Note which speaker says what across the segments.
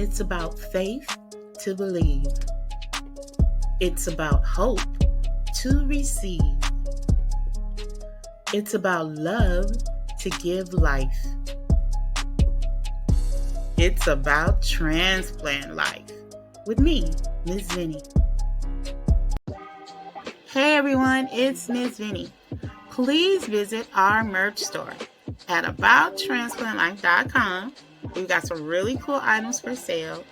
Speaker 1: It's about faith to believe. It's about hope to receive. It's about love to give life. It's about transplant life with me, Ms. Vinnie. Hey everyone, it's Ms. Vinnie. Please visit our merch store at abouttransplantlife.com. We've got some really cool items for sale,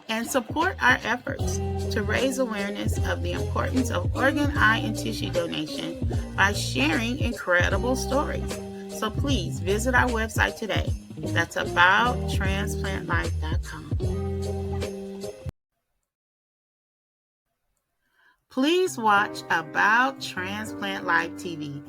Speaker 1: and support our efforts to raise awareness of the importance of organ, eye, and tissue donation by sharing incredible stories. So please visit our website today. That's abouttransplantlife.com. Please watch About Transplant Life TV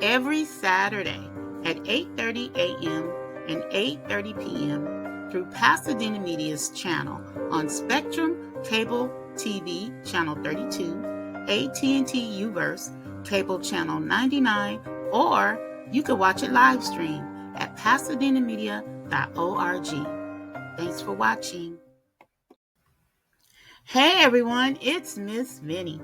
Speaker 1: every Saturday at 8:30 a.m. and 8:30 p.m. through Pasadena Media's channel on Spectrum Cable TV Channel 32, AT&T Uverse Cable Channel 99, or you can watch it live stream at pasadenamedia.org. Thanks for watching. Hey everyone, it's Miss Vinnie.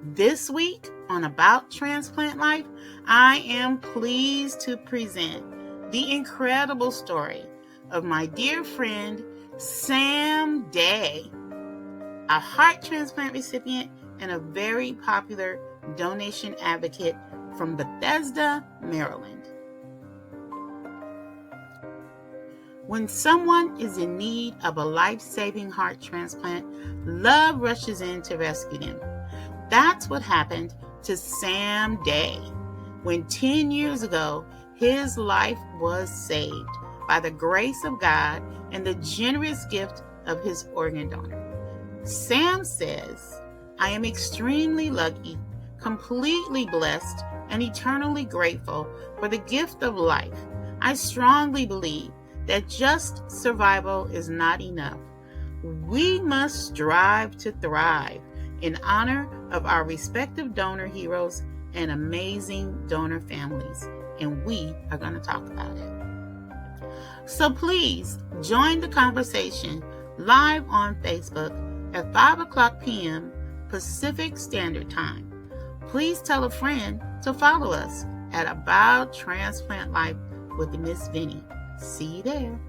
Speaker 1: This week on About Transplant Life, I am pleased to present the incredible story of my dear friend, Sam Day, a heart transplant recipient and a very popular donation advocate from Bethesda, Maryland. When someone is in need of a life-saving heart transplant, love rushes in to rescue them. That's what happened to Sam Day when 10 years ago, his life was saved by the grace of God and the generous gift of his organ donor. Sam says, "I am extremely lucky, completely blessed, and eternally grateful for the gift of life. I strongly believe that just survival is not enough. We must strive to thrive in honor of our respective donor heroes and amazing donor families." And we are going to talk about it. So please join the conversation live on Facebook at 5 o'clock p.m. Pacific Standard Time. Please tell a friend to follow us at About Transplant Life with Miss Vinnie. See you there.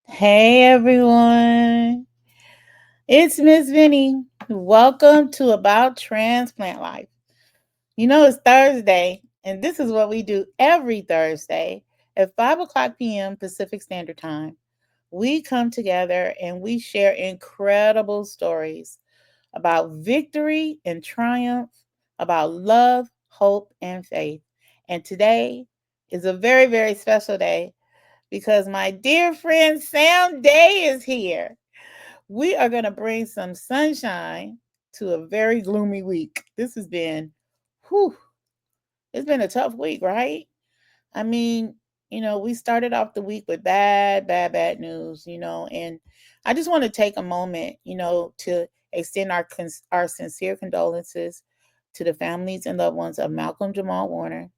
Speaker 1: Hey everyone, it's Miss Vinnie. Welcome to About Transplant Life. You know, it's Thursday, and this is what we do every Thursday at 5 o'clock p.m. Pacific Standard Time. We come together and we share incredible stories about victory and triumph, about love, hope, and faith. And today is a very, very special day because my dear friend Sam Day is here. We are going to bring some sunshine to a very gloomy week. This has been, it's been a tough week, right? I mean, we started off the week with bad news, and I just want to take a moment, to extend our sincere condolences to the families and loved ones of Malcolm Jamal Warner,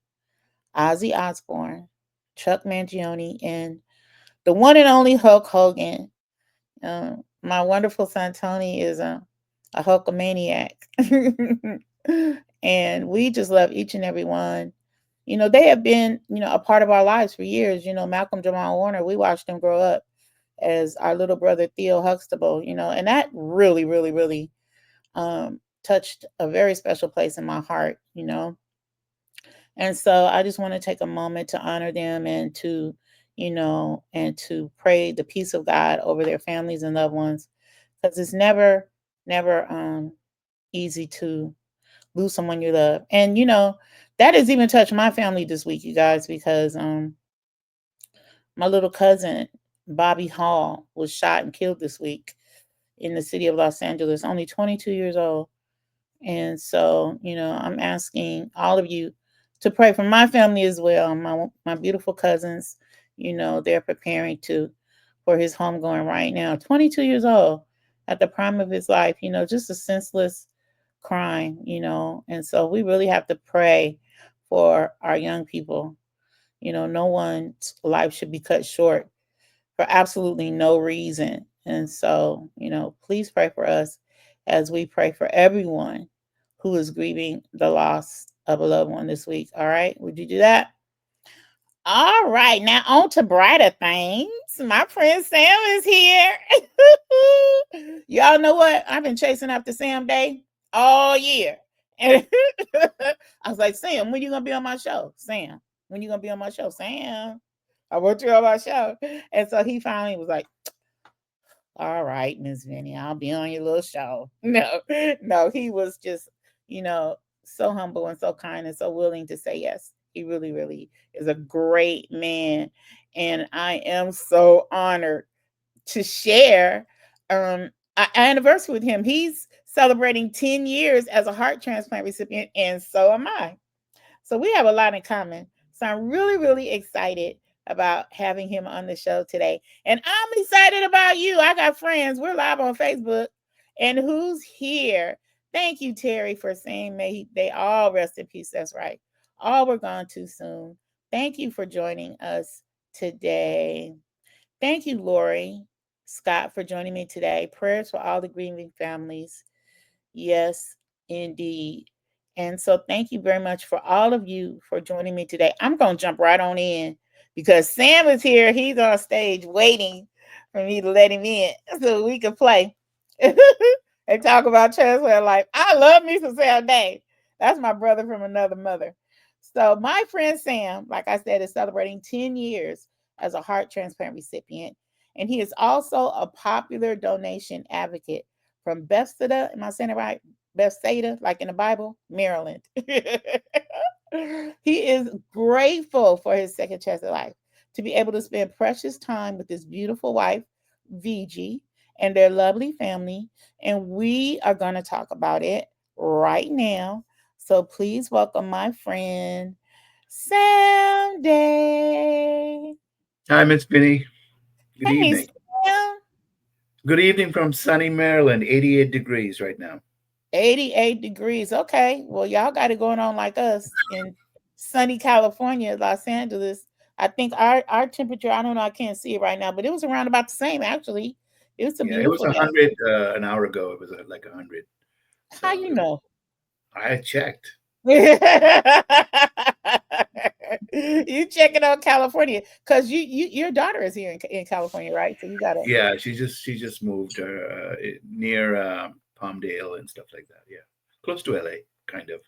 Speaker 1: Ozzy Osbourne, Chuck Mangione, and the one and only Hulk Hogan. My wonderful son Tony is a Hulkamaniac. And we just love each and every one. They have been, a part of our lives for years. Malcolm Jamal Warner, we watched him grow up as our little brother Theo Huxtable, and that really, really, really touched a very special place in my heart, And so I just want to take a moment to honor them and to, and to pray the peace of God over their families and loved ones, because it's never easy to lose someone you love. And, that has even touched my family this week, you guys, because my little cousin, Bobby Hall, was shot and killed this week in the city of Los Angeles, only 22 years old. And so, I'm asking all of you to pray for my family as well. My beautiful cousins, they're preparing for his homegoing right now. 22 years old, at the prime of his life, just a senseless crime, and so we really have to pray for our young people. No one's life should be cut short for absolutely no reason. And so, please pray for us as we pray for everyone who is grieving the loss of a loved one this week. All right. Would you do that? All right, now on to brighter things. My friend Sam is here. Y'all know what? I've been chasing after Sam Day all year. And I was like, Sam, when you gonna be on my show? Sam, when you gonna be on my show? Sam, I want you on my show. And so he finally was like, all right, Miss Vinnie, I'll be on your little show. No, no, he was just, you know, so humble and so kind and so willing to say yes. He really, really is a great man. And I am so honored to share an anniversary with him. He's celebrating 10 years as a heart transplant recipient, and so am I. So we have a lot in common. So I'm really, really excited about having him on the show today. And I'm excited about you. I got friends. We're live on Facebook. And who's here? Thank you, Terry, for saying may they all rest in peace. That's right. All were gone too soon. Thank you for joining us today. Thank you, Lori Scott, for joining me today. Prayers for all the grieving families. Yes, indeed. And so thank you very much for all of you for joining me today. I'm going to jump right on in because Sam is here. He's on stage waiting for me to let him in so we can play and talk about transplant life. I love me some Sam Day. That's my brother from another mother. So my friend Sam, like I said, is celebrating 10 years as a heart transplant recipient. And he is also a popular donation advocate from Bethesda. Am I saying it right? Bethsaida, like in the Bible, Maryland. He is grateful for his second chance at life to be able to spend precious time with his beautiful wife, VG, and their lovely family. And we are going to talk about it right now. So please welcome my friend, Sam Day.
Speaker 2: Hi, Miss Vinnie. Good
Speaker 1: Hey,
Speaker 2: evening.
Speaker 1: Sam.
Speaker 2: Good evening from sunny Maryland, 88 degrees right now.
Speaker 1: 88 degrees. Okay. Well, y'all got it going on like us in sunny California, Los Angeles. I think our temperature, I don't know, I can't see it right now, but it was around about the same actually. It was a
Speaker 2: Yeah, it was
Speaker 1: beautiful day.
Speaker 2: 100 an hour ago. It was like 100. So
Speaker 1: How you know?
Speaker 2: I checked.
Speaker 1: You checking out California because your daughter is here in California, right? So you gotta.
Speaker 2: Yeah, she just moved near Palmdale and stuff like that. Yeah, close to LA, kind of.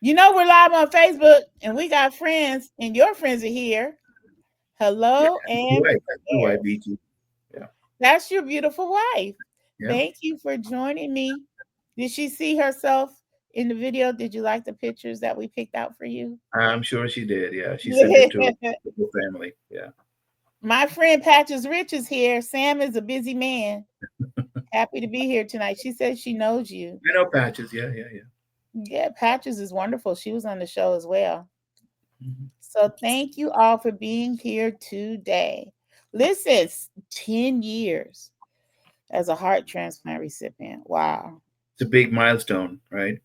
Speaker 1: We're live on Facebook and we got friends, and your friends are here.
Speaker 2: Yeah,
Speaker 1: Hello and
Speaker 2: that's why
Speaker 1: prayers.
Speaker 2: BT. Yeah,
Speaker 1: That's your beautiful wife.
Speaker 2: yeah.
Speaker 1: Thank you for joining me. Did she see herself in the video? Did you like the pictures that we picked out for you?
Speaker 2: I'm sure she did. Yeah, she sent it to the whole family. Yeah,
Speaker 1: My friend Patches Rich is here. Sam is a busy man. Happy to be here tonight. She says she knows you.
Speaker 2: I know Patches. Yeah, yeah, yeah.
Speaker 1: Yeah, Patches is wonderful. She was on the show as well.
Speaker 2: Mhm.
Speaker 1: So thank you all for being here today. Listen, 10 years as a heart transplant recipient. Wow.
Speaker 2: It's a big milestone, right?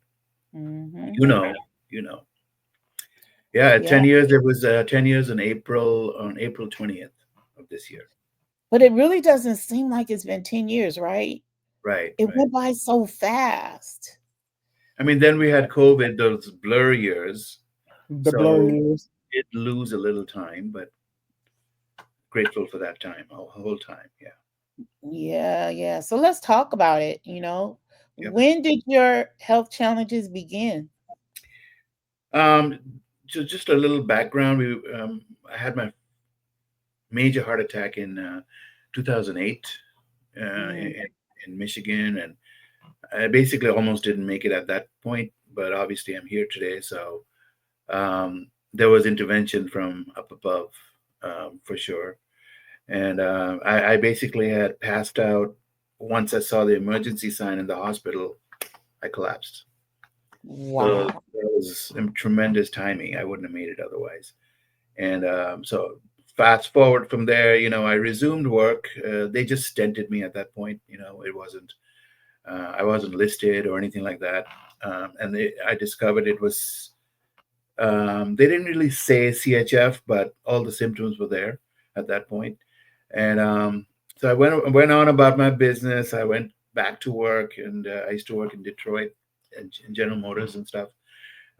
Speaker 1: Hmm.
Speaker 2: You know, you know. Yeah,
Speaker 1: Yeah.
Speaker 2: 10 years. It was 10 years on April 20th of this year.
Speaker 1: But it really doesn't seem like it's been 10 years, right?
Speaker 2: Right,
Speaker 1: It
Speaker 2: right.
Speaker 1: went by so fast.
Speaker 2: I mean, then we had COVID, those blur years.
Speaker 1: The
Speaker 2: So
Speaker 1: blurs.
Speaker 2: it lose a little time, but grateful for that time, whole time. Yeah.
Speaker 1: Yeah, yeah. So let's talk about it.
Speaker 2: Yep.
Speaker 1: When did your health challenges begin?
Speaker 2: Um, just a little background. I had my major heart attack in 2008
Speaker 1: Mm,
Speaker 2: in Michigan, and I basically almost didn't make it at that point. But obviously, I'm here today, so there was intervention from up above for sure. And I basically had passed out once I saw the emergency sign in the hospital. I collapsed. So
Speaker 1: wow.
Speaker 2: that was tremendous timing. I wouldn't have made it otherwise. And so fast forward from there, I resumed work. They just stented me at that point. It wasn't. I wasn't listed or anything like that. And I discovered it was. They didn't really say CHF, but all the symptoms were there at that point. And so I went on about my business. I went back to work, and I used to work in Detroit and in General Motors and stuff.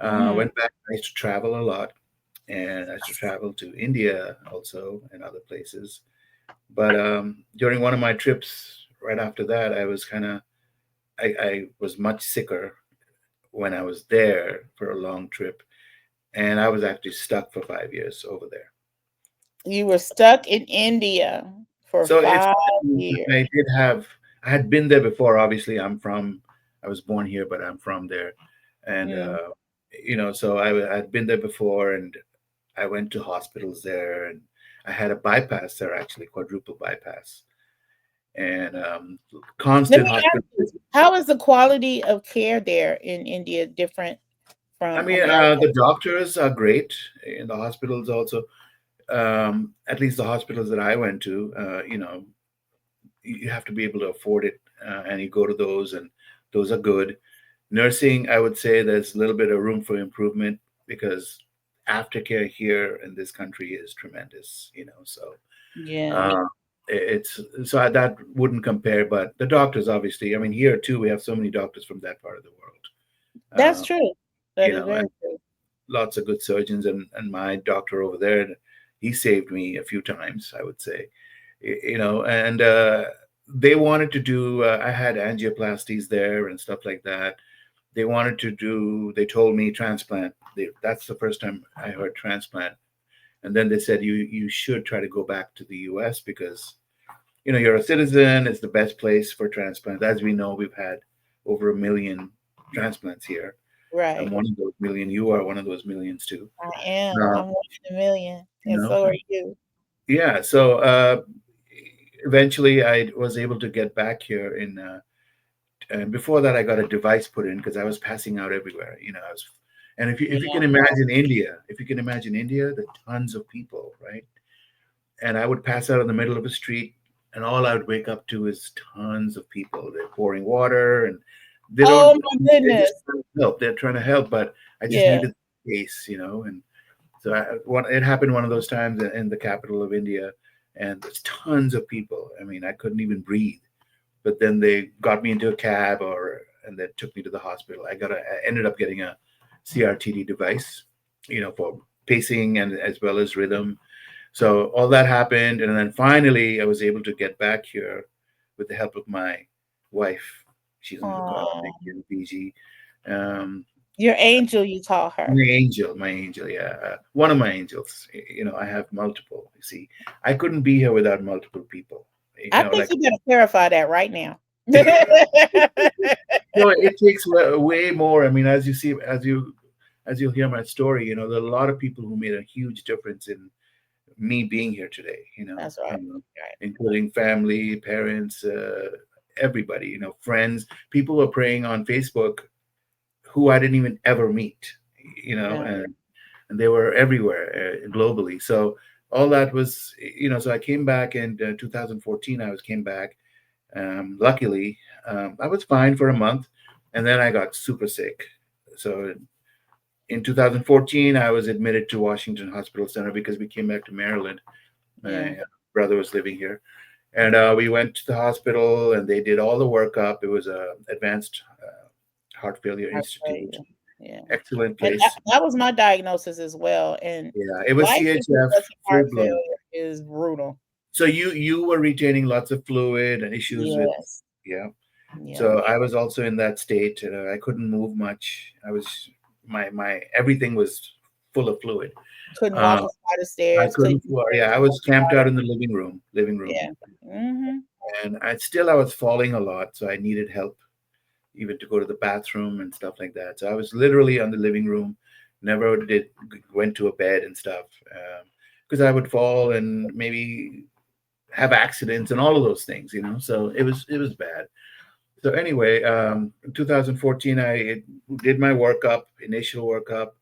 Speaker 1: Mm.
Speaker 2: Went back. I used to travel a lot, and I used to travel to India also and other places. But during one of my trips, right after that, I was kind of I was much sicker when I was there for a long trip, and I was actually stuck for 5 years over there.
Speaker 1: You were stuck in India for
Speaker 2: So it's
Speaker 1: 5 years.
Speaker 2: I did have I had been there before. Obviously, I was born here, but I'm from there, and
Speaker 1: Mm.
Speaker 2: so I'd been there before, and I went to hospitals there, and I had a bypass there, actually quadruple bypass, and
Speaker 1: Let
Speaker 2: constant
Speaker 1: me ask
Speaker 2: hospital
Speaker 1: you,
Speaker 2: visits.
Speaker 1: how is the quality of care there in India different
Speaker 2: I
Speaker 1: from
Speaker 2: mean,
Speaker 1: America?
Speaker 2: the doctors are great in the hospitals also. At least the hospitals that I went to, you have to be able to afford it, and you go to those, and those are good. Nursing, I would say there's a little bit of room for improvement because aftercare here in this country is tremendous, so
Speaker 1: Yeah,
Speaker 2: uh, it's that wouldn't compare. But the doctors, obviously, I mean, here too, we have so many doctors from that part of the world,
Speaker 1: that's true. That is very
Speaker 2: and
Speaker 1: true.
Speaker 2: lots of good surgeons, and my doctor over there, he saved me a few times, I would say. And they wanted to do, I had angioplasties there and stuff like that. They told me transplant. That's the first time I heard transplant. And then they said, you should try to go back to the US because, you're a citizen. It's the best place for transplant. As we know, we've had over 1 million transplants here. I'm
Speaker 1: Right.
Speaker 2: one of those million. You are one of those millions too.
Speaker 1: I am.
Speaker 2: Uh,
Speaker 1: I'm one in a million,
Speaker 2: you
Speaker 1: and
Speaker 2: know,
Speaker 1: so are you.
Speaker 2: yeah. So eventually, I was able to get back here and before that, I got a device put in because I was passing out everywhere. And if you
Speaker 1: Yeah.
Speaker 2: can imagine India, the tons of people, right? And I would pass out in the middle of a street, and all I would wake up to is tons of people. They're pouring water, and they don't.
Speaker 1: Oh my
Speaker 2: They're just
Speaker 1: goodness.
Speaker 2: trying to help. They're trying to help, but I just
Speaker 1: Yeah.
Speaker 2: needed space. And so it happened one of those times in the capital of India, and there's tons of people. I mean, I couldn't even breathe. But then they got me into a cab, and then took me to the hospital. I ended up getting a CRTD device, for pacing and as well as rhythm. So all that happened, and then finally I was able to get back here with the help of my wife. She's on the call. Thank
Speaker 1: Oh,
Speaker 2: you, BG. Um,
Speaker 1: your angel, you call her.
Speaker 2: my angel, yeah, one of my angels. I have multiple. You see, I couldn't be here without multiple people.
Speaker 1: I think
Speaker 2: Like
Speaker 1: you better clarify that right now.
Speaker 2: no, it takes way more. I mean, as you see, as you'll hear my story, there are a lot of people who made a huge difference in me being here today.
Speaker 1: That's right. Right.
Speaker 2: Including family, parents, everybody. Friends, people were praying on Facebook who I didn't even ever meet.
Speaker 1: Yeah.
Speaker 2: And they were everywhere globally. So all that was, So I came back in 2014. I was came back. Luckily, I was fine for a month, and then I got super sick. So in 2014, I was admitted to Washington Hospital Center because we came back to Maryland. My
Speaker 1: Yeah.
Speaker 2: brother was living here, and we went to the hospital, and they did all the workup. It was a advanced heart failure
Speaker 1: I tell
Speaker 2: institute.
Speaker 1: you. Yeah.
Speaker 2: Excellent
Speaker 1: And that,
Speaker 2: place.
Speaker 1: that was my diagnosis as well. And
Speaker 2: Yeah, it was
Speaker 1: life with
Speaker 2: CHF,
Speaker 1: congestive
Speaker 2: full
Speaker 1: heart
Speaker 2: blown.
Speaker 1: failure is brutal.
Speaker 2: So you were retaining lots of fluid and issues with,
Speaker 1: Yes.
Speaker 2: yeah.
Speaker 1: Yeah.
Speaker 2: So I was also in that state. I couldn't move much. I was my everything was full of fluid.
Speaker 1: Couldn't walk
Speaker 2: Uh,
Speaker 1: a flight of
Speaker 2: I
Speaker 1: stairs.
Speaker 2: couldn't.
Speaker 1: Couldn't
Speaker 2: Well,
Speaker 1: get
Speaker 2: yeah, I was camped out in the living room,
Speaker 1: yeah. Hmm.
Speaker 2: and I was falling a lot, so I needed help even to go to the bathroom and stuff like that. So I was literally on the living room, never did went to a bed and stuff, because I would fall and maybe have accidents and all of those things. So it was bad. So anyway, in 2014, I did my workup, initial workup.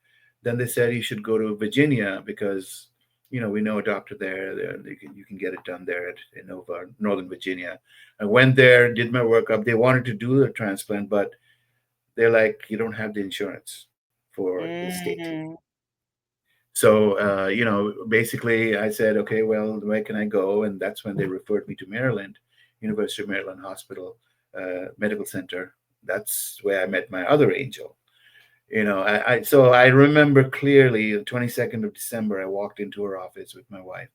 Speaker 2: Then they said you should go to Virginia because we know a doctor there. You can get it done there in Northern Virginia. I went there, did my workup. They wanted to do the transplant, but they're like, you don't have the insurance for the state.
Speaker 1: Hmm.
Speaker 2: So, basically, I said, okay, well, where can I go? And that's when they referred me to Maryland, University of Maryland Hospital Medical Center. That's where I met my other angel. So I remember clearly the 22nd of December, I walked into her office with my wife,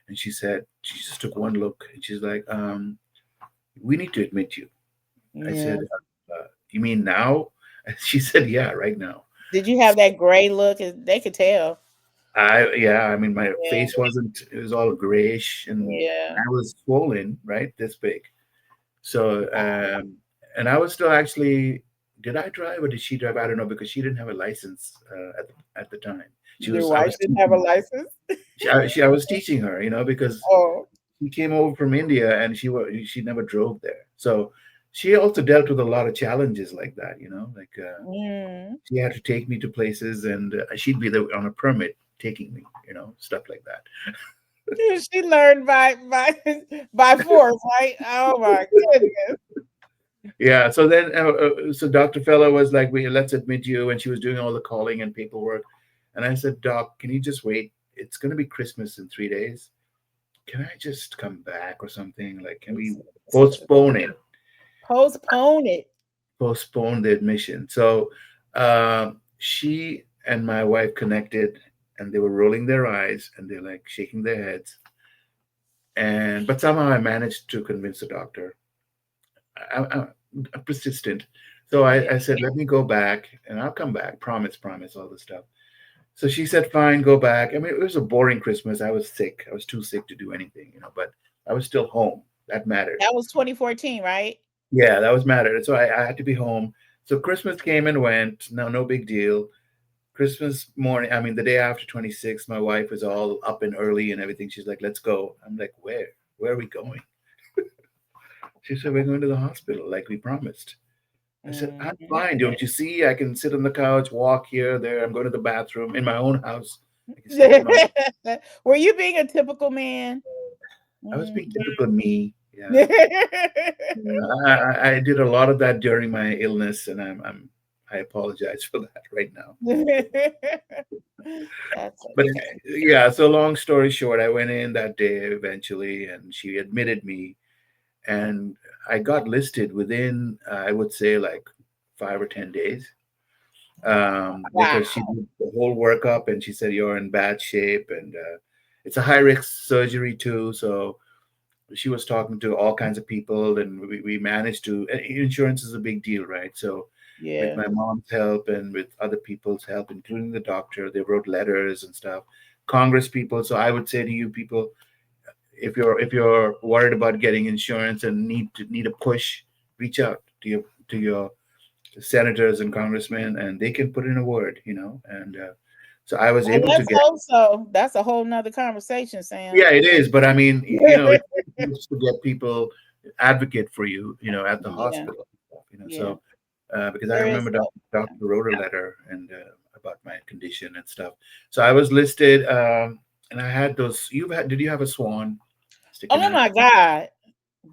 Speaker 2: and she just took one look, and she's like, "We need to admit you." I said,
Speaker 1: Yeah.
Speaker 2: "You mean now?" She said, "Yeah, right now."
Speaker 1: Did you have that gray look? They could tell.
Speaker 2: Yeah, I mean, my
Speaker 1: Yeah.
Speaker 2: face wasn't, it was all grayish, and
Speaker 1: Yeah.
Speaker 2: I was swollen, right, this big. So, and I was still actually, did I drive or did she drive? I don't know, because she didn't have a license at the time.
Speaker 1: Your
Speaker 2: I
Speaker 1: wife
Speaker 2: was
Speaker 1: didn't have a
Speaker 2: teaching,
Speaker 1: license?
Speaker 2: I was teaching her, because
Speaker 1: Oh.
Speaker 2: she came over from India and she never drove there. So she also dealt with a lot of challenges like that, like
Speaker 1: Mm.
Speaker 2: she had to take me to places, and she'd be there on a permit taking me, stuff like that.
Speaker 1: She learned by force, right? Oh my goodness.
Speaker 2: Yeah. So then, so Dr. Feller was like, "We let's admit you," and she was doing all the calling and paperwork. And I said, "Doc, can you just wait? It's going to be Christmas in 3 days. Can I just come back or something? Like, can we
Speaker 1: Such a
Speaker 2: postpone it?
Speaker 1: postpone it.
Speaker 2: Postpone the admission?" So she and my wife connected, and they were rolling their eyes and they're like shaking their heads. And but somehow I managed to convince the doctor. I'm persistent. So
Speaker 1: Yeah.
Speaker 2: I said, let me go back and I'll come back. Promise, promise, all this stuff. So she said, fine, go back. I mean, it was a boring Christmas. I was sick. I was too sick to do anything, but I was still home. That mattered.
Speaker 1: That was 2014, right?
Speaker 2: Yeah, that was mattered. So I had to be home. So Christmas came and went. No big deal. Christmas morning, I mean, the day after 26th, my wife was all up and early and everything. She's like, let's go. I'm like, where? Where are we going? She said, we're going to the hospital like we promised. I said, I'm
Speaker 1: Mhm.
Speaker 2: fine. Don't you see? I can sit on the couch, walk here, there. I'm going to the bathroom in my own house. I can sleep in my.
Speaker 1: Were you being a typical man?
Speaker 2: I was
Speaker 1: Mm.
Speaker 2: being typical me. Yeah. I did a lot of that during my illness, and I apologize for that right now.
Speaker 1: That's
Speaker 2: But
Speaker 1: okay.
Speaker 2: yeah, so long story short, I went in that day eventually, and she admitted me, and I got listed within, I would say, like 5 or 10 days. Because she
Speaker 1: Wow.
Speaker 2: did the whole workup and she said you're in bad shape, and it's a high risk surgery too. So she was talking to all kinds of people, and we managed to. Insurance is a big deal, right? So with
Speaker 1: Yeah.
Speaker 2: my mom's help and with other people's help, including the doctor, they wrote letters and stuff. Congress people. So I would say to you people, if you're worried about getting insurance and need a push, reach out to your senators and congressmen, and they can put in a word, and so I was
Speaker 1: Well,
Speaker 2: able to
Speaker 1: let's
Speaker 2: get.
Speaker 1: hope so. That's a whole nother conversation, Sam.
Speaker 2: Yeah, it is, but I mean, it helps to get people advocate for you, at the
Speaker 1: Yeah.
Speaker 2: hospital,
Speaker 1: Yeah.
Speaker 2: so because I
Speaker 1: There is
Speaker 2: remember
Speaker 1: hope.
Speaker 2: doctor wrote a letter and about my condition and stuff. So I was listed, and I had those. Did you have a swan sticking
Speaker 1: Oh
Speaker 2: out?
Speaker 1: my God.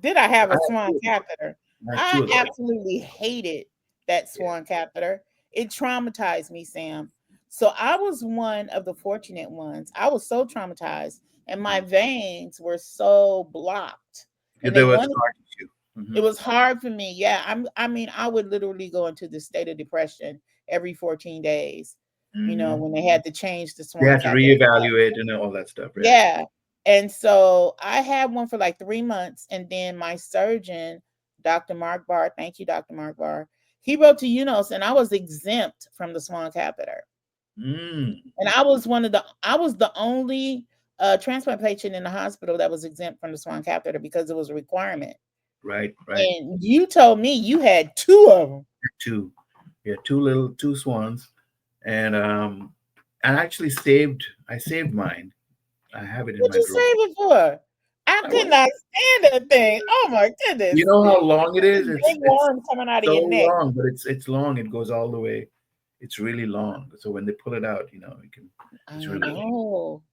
Speaker 1: Did I have
Speaker 2: I
Speaker 1: a
Speaker 2: had
Speaker 1: swan
Speaker 2: two of those.
Speaker 1: catheter?
Speaker 2: I had
Speaker 1: I
Speaker 2: two of those.
Speaker 1: absolutely hated that
Speaker 2: Yeah.
Speaker 1: swan catheter. It traumatized me, Sam. So I was one of the fortunate ones. I was so traumatized, and my veins were so blocked.
Speaker 2: Yeah,
Speaker 1: And they
Speaker 2: there was
Speaker 1: wanted
Speaker 2: scar tissue.
Speaker 1: it was hard for me. Yeah, I mean, I would literally go into the state of depression every 14 days,
Speaker 2: Hmm.
Speaker 1: when they had to change the
Speaker 2: They
Speaker 1: swan
Speaker 2: had to
Speaker 1: catheter.
Speaker 2: reevaluate and all that stuff. Yeah.
Speaker 1: Yeah. And so I had one for like 3 months. And then my surgeon, Dr. Mark Barr, thank you, Dr. Mark Barr, he wrote to UNOS and I was exempt from the swan catheter.
Speaker 2: Mm,
Speaker 1: And I was the only transplant patient in the hospital that was exempt from the swan catheter because it was a requirement.
Speaker 2: right, right.
Speaker 1: And you told me you had two of them.
Speaker 2: Two, yeah, two swans, and I actually I saved mine. I have it in
Speaker 1: What'd
Speaker 2: my
Speaker 1: you
Speaker 2: drawer.
Speaker 1: save it for? I
Speaker 2: I
Speaker 1: could
Speaker 2: want.
Speaker 1: not stand that thing. Oh my goodness.
Speaker 2: You know how long it is?
Speaker 1: Big
Speaker 2: It's
Speaker 1: worm coming out of
Speaker 2: so
Speaker 1: your neck.
Speaker 2: long, but it's long. It goes all the way. It's really long. So when they pull it out, you can.
Speaker 1: I
Speaker 2: It's really long.
Speaker 1: know.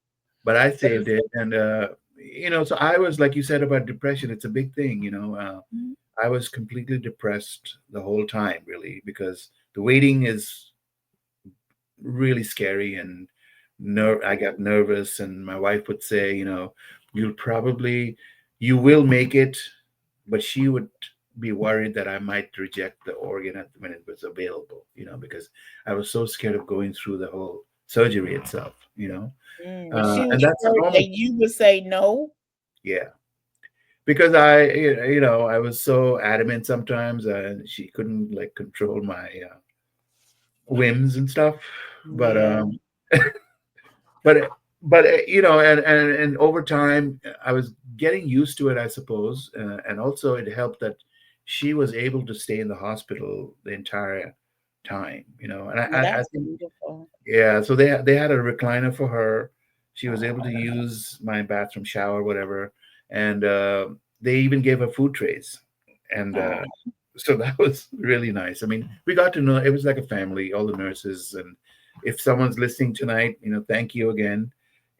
Speaker 2: But I
Speaker 1: But
Speaker 2: saved it, and so I was like you said about depression. It's a big thing. I was completely depressed the whole time, really, because the waiting is really scary, and I got nervous, and my wife would say, you'll probably, you will make it, but she would be worried that I might reject the organ when it was available, because I was so scared of going through the whole surgery itself.
Speaker 1: She was
Speaker 2: And that's a
Speaker 1: worried
Speaker 2: normal,
Speaker 1: that you would say no.
Speaker 2: yeah, because I was so adamant sometimes, and she couldn't like control my whims and stuff. But
Speaker 1: Yeah,
Speaker 2: but and over time I was getting used to it, I suppose, and also it helped that she was able to stay in the hospital the entire time, and
Speaker 1: well,
Speaker 2: I
Speaker 1: that's
Speaker 2: think,
Speaker 1: beautiful.
Speaker 2: yeah, so they had a recliner for her. She was able to use my bathroom, shower, whatever, and they even gave her food trays, and
Speaker 1: Oh,
Speaker 2: so that was really nice. I mean, we got to know it was like a family, all the nurses, and if someone's listening tonight, thank you again.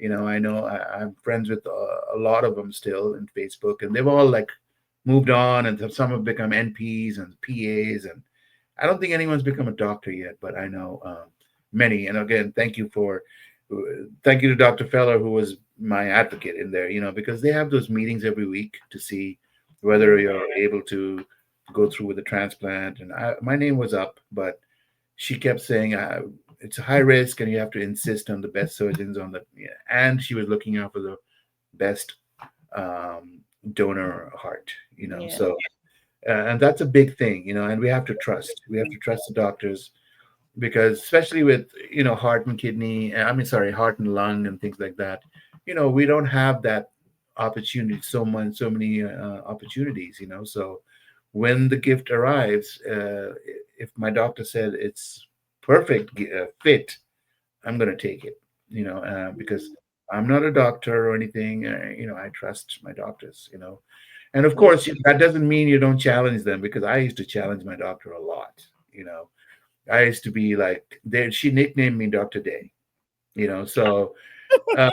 Speaker 2: I know I'm friends with a lot of them still in Facebook, and they've all like moved on, and some have become NPs and PAs, and I don't think anyone's become a doctor yet, but I know many. And again, thank you to Dr. Feller, who was my advocate in there, because they have those meetings every week to see whether
Speaker 1: mm,
Speaker 2: you're able to go through with the transplant. And my name was up, but she kept saying it's a high risk, and you have to insist on the best surgeons on the. Yeah. And she was looking out for the best um, donor heart.
Speaker 1: yeah,
Speaker 2: So and that's a big thing, and we have to trust the doctors, because especially with heart and kidney, I mean, sorry, heart and lung and things like that, we don't have that opportunity, so many opportunities, so when the gift arrives, if my doctor said it's perfect fit, I'm going to take it, because I'm not a doctor or anything. I trust my doctors, and of
Speaker 1: yeah.
Speaker 2: course, that doesn't mean you don't challenge them, because I used to challenge my doctor a lot. You know, I used to be like, there. She nicknamed me Doctor Day. So um,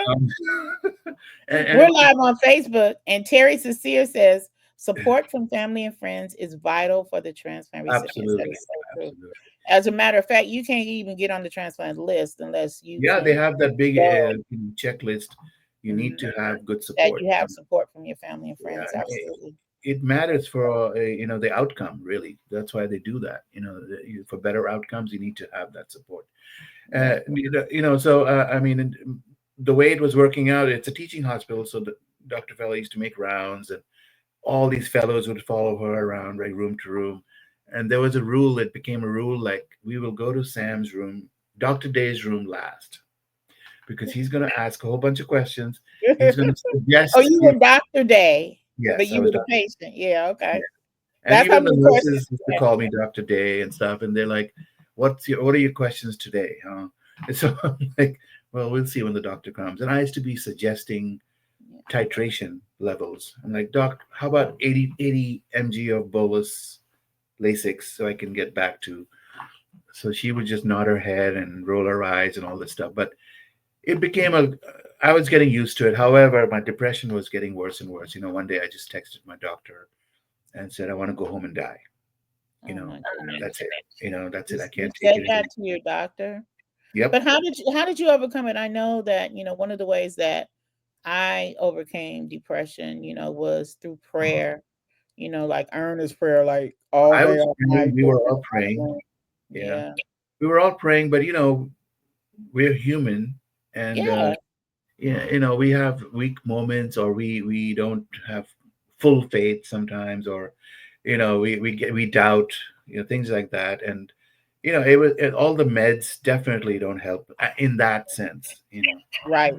Speaker 2: and
Speaker 1: We're live on Facebook, and Terry Cecile says support from family and friends is vital for the transplant recipients. That
Speaker 2: absolutely,
Speaker 1: is so true.
Speaker 2: absolutely,
Speaker 1: As a matter of fact, you can't even get on the transplant list unless you
Speaker 2: yeah, they
Speaker 1: can
Speaker 2: have that big
Speaker 1: show
Speaker 2: checklist. You need
Speaker 1: mhm,
Speaker 2: to have good
Speaker 1: that
Speaker 2: support.
Speaker 1: you have support from your family and
Speaker 2: Yeah,
Speaker 1: friends.
Speaker 2: and
Speaker 1: Absolutely.
Speaker 2: it matters for the outcome. Really, that's why they do that. For better outcomes, you need to have that support.
Speaker 1: Yeah.
Speaker 2: So I mean, the way it was working out, it's a teaching hospital, so Dr. Fella used to make rounds, and all these fellows would follow her around, right, room to room. And there was a rule, it became a rule, like, we will go to Sam's room, Dr. Day's room last, because he's going to ask a whole bunch of questions. He's going to
Speaker 1: Oh,
Speaker 2: suggest,
Speaker 1: you were Doctor Day, but
Speaker 2: yes, I
Speaker 1: you
Speaker 2: was
Speaker 1: were the
Speaker 2: Dr.
Speaker 1: patient. Yeah.
Speaker 2: Yeah.
Speaker 1: Okay.
Speaker 2: And
Speaker 1: That's how
Speaker 2: even the
Speaker 1: many questions
Speaker 2: nurses used
Speaker 1: you
Speaker 2: to
Speaker 1: had.
Speaker 2: call me Dr. Day and stuff. And they're like, what are your questions today? Huh? And so I'm like, well, we'll see when the doctor comes. And I used to be suggesting
Speaker 1: Yeah.
Speaker 2: titration levels. I'm like, Doc, how about 80 mg of bolus Lasix so I can get back to. So she would just nod her head and roll her eyes and all this stuff. But it became I was getting used to it. However, my depression was getting worse and worse. One day I just texted my doctor and said, I want to go home and die. You
Speaker 1: Oh
Speaker 2: know,
Speaker 1: my goodness.
Speaker 2: that's it. That's it. I
Speaker 1: You
Speaker 2: can't take
Speaker 1: said
Speaker 2: it
Speaker 1: that
Speaker 2: anymore.
Speaker 1: to your doctor.
Speaker 2: Yep.
Speaker 1: But how did you overcome it? I know that, one of the ways that I overcame depression, was through prayer, like earnest prayer, like all
Speaker 2: I
Speaker 1: day,
Speaker 2: was
Speaker 1: all
Speaker 2: praying.
Speaker 1: night,
Speaker 2: We were
Speaker 1: focused
Speaker 2: all
Speaker 1: on the
Speaker 2: praying.
Speaker 1: Lord.
Speaker 2: Yeah.
Speaker 1: Yeah.
Speaker 2: We were all praying, but we're human, and
Speaker 1: Yeah.
Speaker 2: yeah, we have weak moments, or we don't have full faith sometimes, or we doubt, things like that. And all the meds definitely don't help in that sense.
Speaker 1: Right.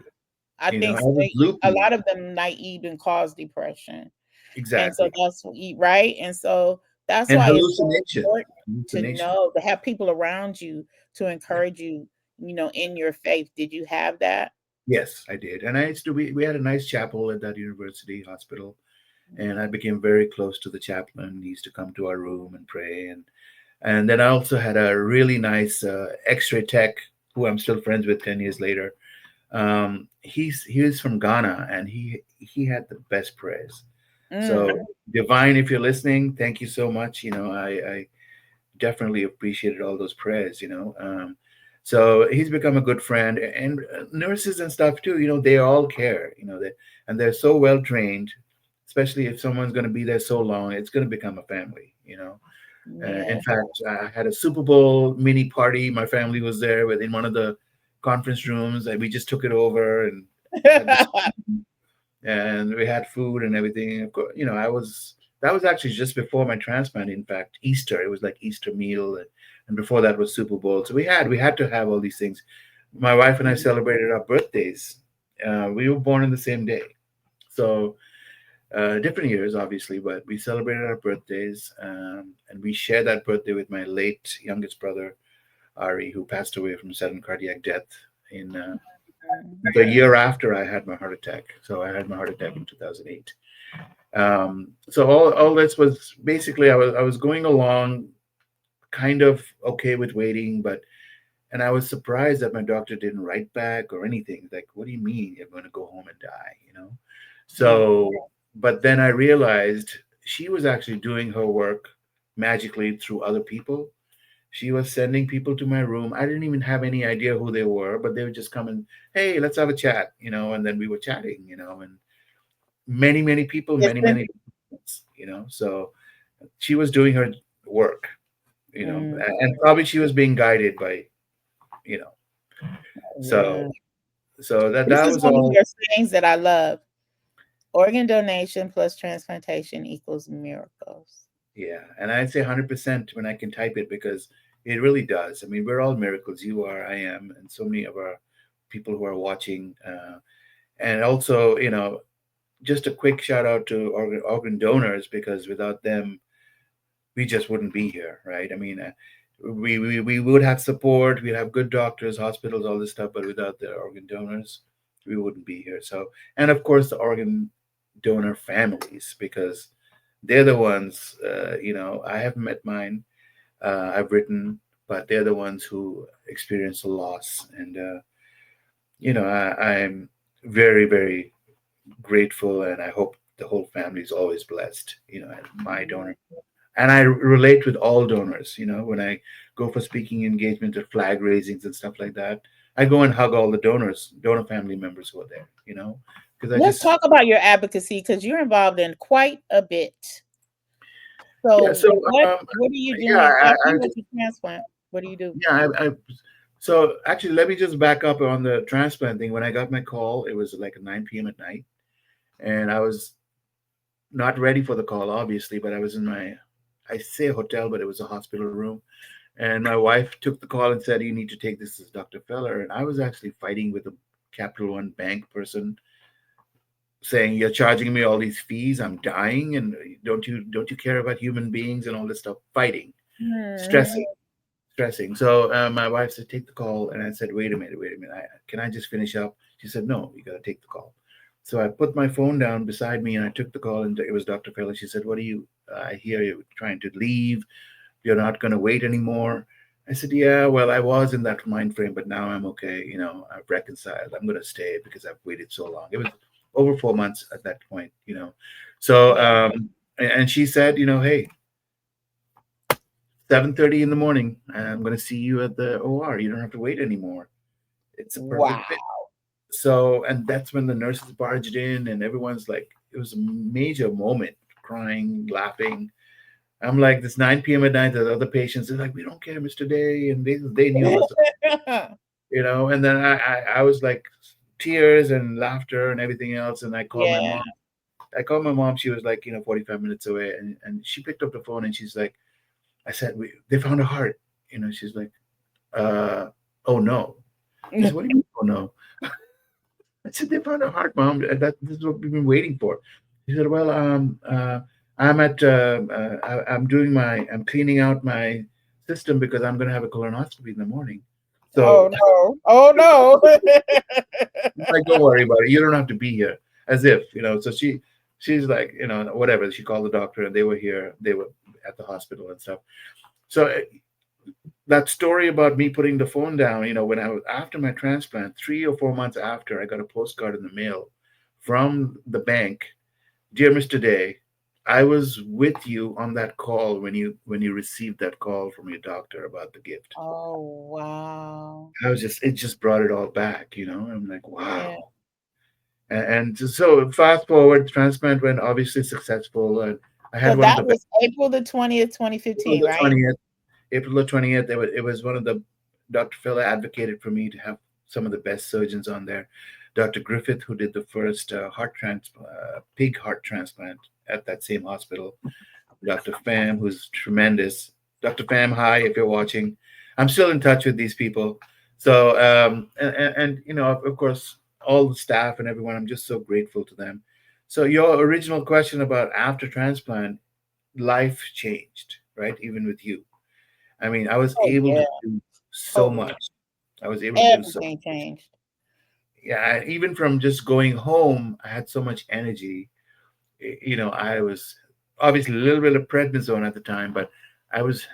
Speaker 1: I
Speaker 2: I
Speaker 1: think
Speaker 2: was
Speaker 1: a
Speaker 2: loopy.
Speaker 1: lot of them might even cause depression. And so
Speaker 2: Exactly.
Speaker 1: that's right. And so that's
Speaker 2: And
Speaker 1: why it's so
Speaker 2: hallucination.
Speaker 1: important to
Speaker 2: Hallucination.
Speaker 1: know to have people around you to
Speaker 2: Yep.
Speaker 1: encourage you, in your faith. Did you have that?
Speaker 2: Yes, I did. And I used to we had a nice chapel at that university hospital, and I
Speaker 1: Mhm.
Speaker 2: became very close to the chaplain. He used to come to our room and pray. And then I also had a really nice X-ray tech who I'm still friends with 10 years later. He was from Ghana, and he had the best prayers. So
Speaker 1: Mm.
Speaker 2: Divine, if you're listening, thank you so much. I definitely appreciated all those prayers. So he's become a good friend, and nurses and stuff too. They all care. And they're so well trained. Especially if someone's going to be there so long, it's going to become a family. In
Speaker 1: Yeah.
Speaker 2: fact, I had a Super Bowl mini party. My family was there within one of the conference rooms, and we just took it over and had this, and we had food and everything. Of course, I was that was actually just before my transplant. In fact, Easter. It was like Easter meal, and before that was Super Bowl. So we had to have all these things. My wife and I celebrated our birthdays. We were born on the same day, so different years, obviously, but we celebrated our birthdays, and we shared that birthday with my late youngest brother, Ari, who passed away from sudden cardiac death in the year after I had my heart attack. So I had my heart attack in 2008. So all this was basically I was going along kind of okay with waiting, and I was surprised that my doctor didn't write back or anything. Like, what do you mean you're going to go home and die?
Speaker 1: Yeah.
Speaker 2: So, but then I realized she was actually doing her work magically through other people. She was sending people to my room. I didn't even have any idea who they were, but they would just come and, hey, let's have a chat, and then we were chatting, and many, many people,
Speaker 1: It's
Speaker 2: many,
Speaker 1: been,
Speaker 2: many, so she was doing her work,
Speaker 1: mm,
Speaker 2: and probably she was being guided by, you know,
Speaker 1: yeah.
Speaker 2: so, so that,
Speaker 1: This
Speaker 2: that
Speaker 1: is
Speaker 2: was
Speaker 1: one of
Speaker 2: all.
Speaker 1: your sayings that I love. Organ donation plus transplantation equals miracles.
Speaker 2: Yeah, and I'd say 100% when I can type it because it really does. I mean, we're all miracles. You are, I am, and so many of our people who are watching. And also, just a quick shout out to organ donors because without them, we just wouldn't be here, right? I mean, we would have support, we'd have good doctors, hospitals, all this stuff, but without the organ donors, we wouldn't be here. So, and of course, the organ donor families because they're the ones, I haven't met mine, I've written, but they're the ones who experience a loss. And, I'm very, very grateful and I hope the whole family is always blessed, and my donor. And I relate with all donors, when I go for speaking engagement or flag raisings and stuff like that, I go and hug all the donor family members who are there, because I
Speaker 1: Let's
Speaker 2: just,
Speaker 1: talk about your advocacy because you're involved in quite a bit.
Speaker 2: yeah.
Speaker 1: So
Speaker 2: So,
Speaker 1: what are you
Speaker 2: yeah,
Speaker 1: doing after you went to transplant? What do you do?
Speaker 2: yeah, so actually, let me just back up on the transplant thing. When I got my call, it was like 9 p.m. at night, and I was not ready for the call, obviously, but I was in I say hotel, but it was a hospital room. And my wife took the call and said, "You need to take this as Dr. Feller." And I was actually fighting with a Capital One bank person saying, "You're charging me all these fees. I'm dying. And don't you care about human beings and all this stuff?" Fighting, stressing.
Speaker 1: Mhm.
Speaker 2: Stressing. So my wife said, "Take the call," and I said, "Wait a minute, wait a minute. Can I just finish up?" She said, "No, you got to take the call." So I put my phone down beside me and I took the call, and it was Dr. Feller. She said, "What are you? I hear you trying to leave. You're not going to wait anymore." I said, "Yeah, well, I was in that mind frame, but now I'm okay. I've reconciled. I'm going to stay because I've waited so long. It was over 4 months at that point. So,
Speaker 1: Yeah.
Speaker 2: and she said, hey, 7:30 in the morning. I'm going to see you at the OR. You don't have to wait anymore. It's a perfect fit."
Speaker 1: Wow.
Speaker 2: So, and that's when the nurses barged in, and everyone's like, it was a major moment, crying, laughing. I'm like, this 9 p.m. at night, the other patients are like, "We don't care, Mr. Day," and they knew us. And then I was like, tears and laughter and everything else. And I called my
Speaker 1: Yeah.
Speaker 2: mom. I called my mom. She was like, 45 minutes away, and she picked up the phone and she's like, I said, they found a heart. She's like, oh no. I said, "What do you mean, oh no?" I said, "They found a heart, Mom. This is what we've been waiting for." She said, "Well, I'm cleaning out my system because I'm going to have a colonoscopy in the morning."
Speaker 1: Oh
Speaker 2: So
Speaker 1: no. Oh no.
Speaker 2: I'm like, "Don't worry about it. You don't have to be here." As if. So she's like, whatever. She called the doctor and they were here. They were at the hospital and stuff. So that story about me putting the phone down, when I was after my transplant, 3 or 4 months after, I got a postcard in the mail from the bank. "Dear Mr. Day, I was with you on that call when you received that call from your doctor about the gift.
Speaker 1: Oh, wow.
Speaker 2: I was just it just brought it all back, you know. I'm like,
Speaker 1: Yeah.
Speaker 2: wow. And so fast forward, transplant went obviously successful, and I
Speaker 1: So
Speaker 2: had one of the
Speaker 1: that
Speaker 2: best.
Speaker 1: was April the 20th,
Speaker 2: April
Speaker 1: 2015,
Speaker 2: the
Speaker 1: right?
Speaker 2: 20th, April the 20th. It was one of the Dr. Fella advocated for me to have some of the best surgeons on there. Dr. Griffith, who did the first pig heart transplant at that same hospital. Dr. Pham, who's tremendous. Dr. Pham, hi, if you're watching. I'm still in touch with these people. So, and you know, of course, all the staff and everyone, I'm just so grateful to them. So, your original question about after transplant, life changed, right? Even with you. I mean, I was
Speaker 1: Oh,
Speaker 2: able to
Speaker 1: yeah,
Speaker 2: do so
Speaker 1: totally.
Speaker 2: much. I was able to do so
Speaker 1: Everything changed.
Speaker 2: yeah, even from just going home, I had so much energy. You know, I was obviously a little bit of prednisone at the time, but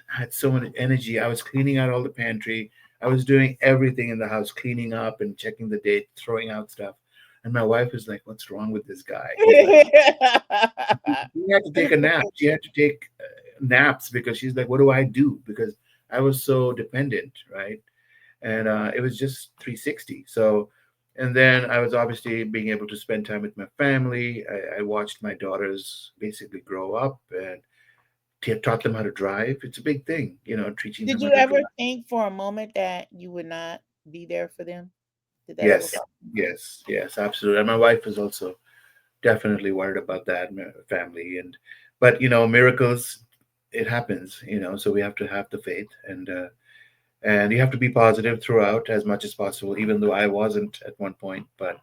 Speaker 2: had so much energy. I was cleaning out all the pantry. I was doing everything in the house, cleaning up and checking the date, throwing out stuff. And my wife was like, "What's wrong with this guy?" He's like, "She had to take a nap. She had to take naps because she's like, what do I do?" Because I was so dependent, right? And it was just 360. So, and then I was obviously being able to spend time with my family. I watched my daughters basically grow up and taught them how to drive. It's a big thing, you know, teaching
Speaker 1: Did
Speaker 2: them how
Speaker 1: you
Speaker 2: to
Speaker 1: ever
Speaker 2: drive.
Speaker 1: think for a moment that you would not be there for them? Did that ever
Speaker 2: Yes,
Speaker 1: cross your mind?
Speaker 2: yes, yes, absolutely. And my wife was also definitely worried about that family. And but you know, miracles, it happens, you know. So we have to have the faith, and you have to be positive throughout as much as possible, even though I wasn't at one point. But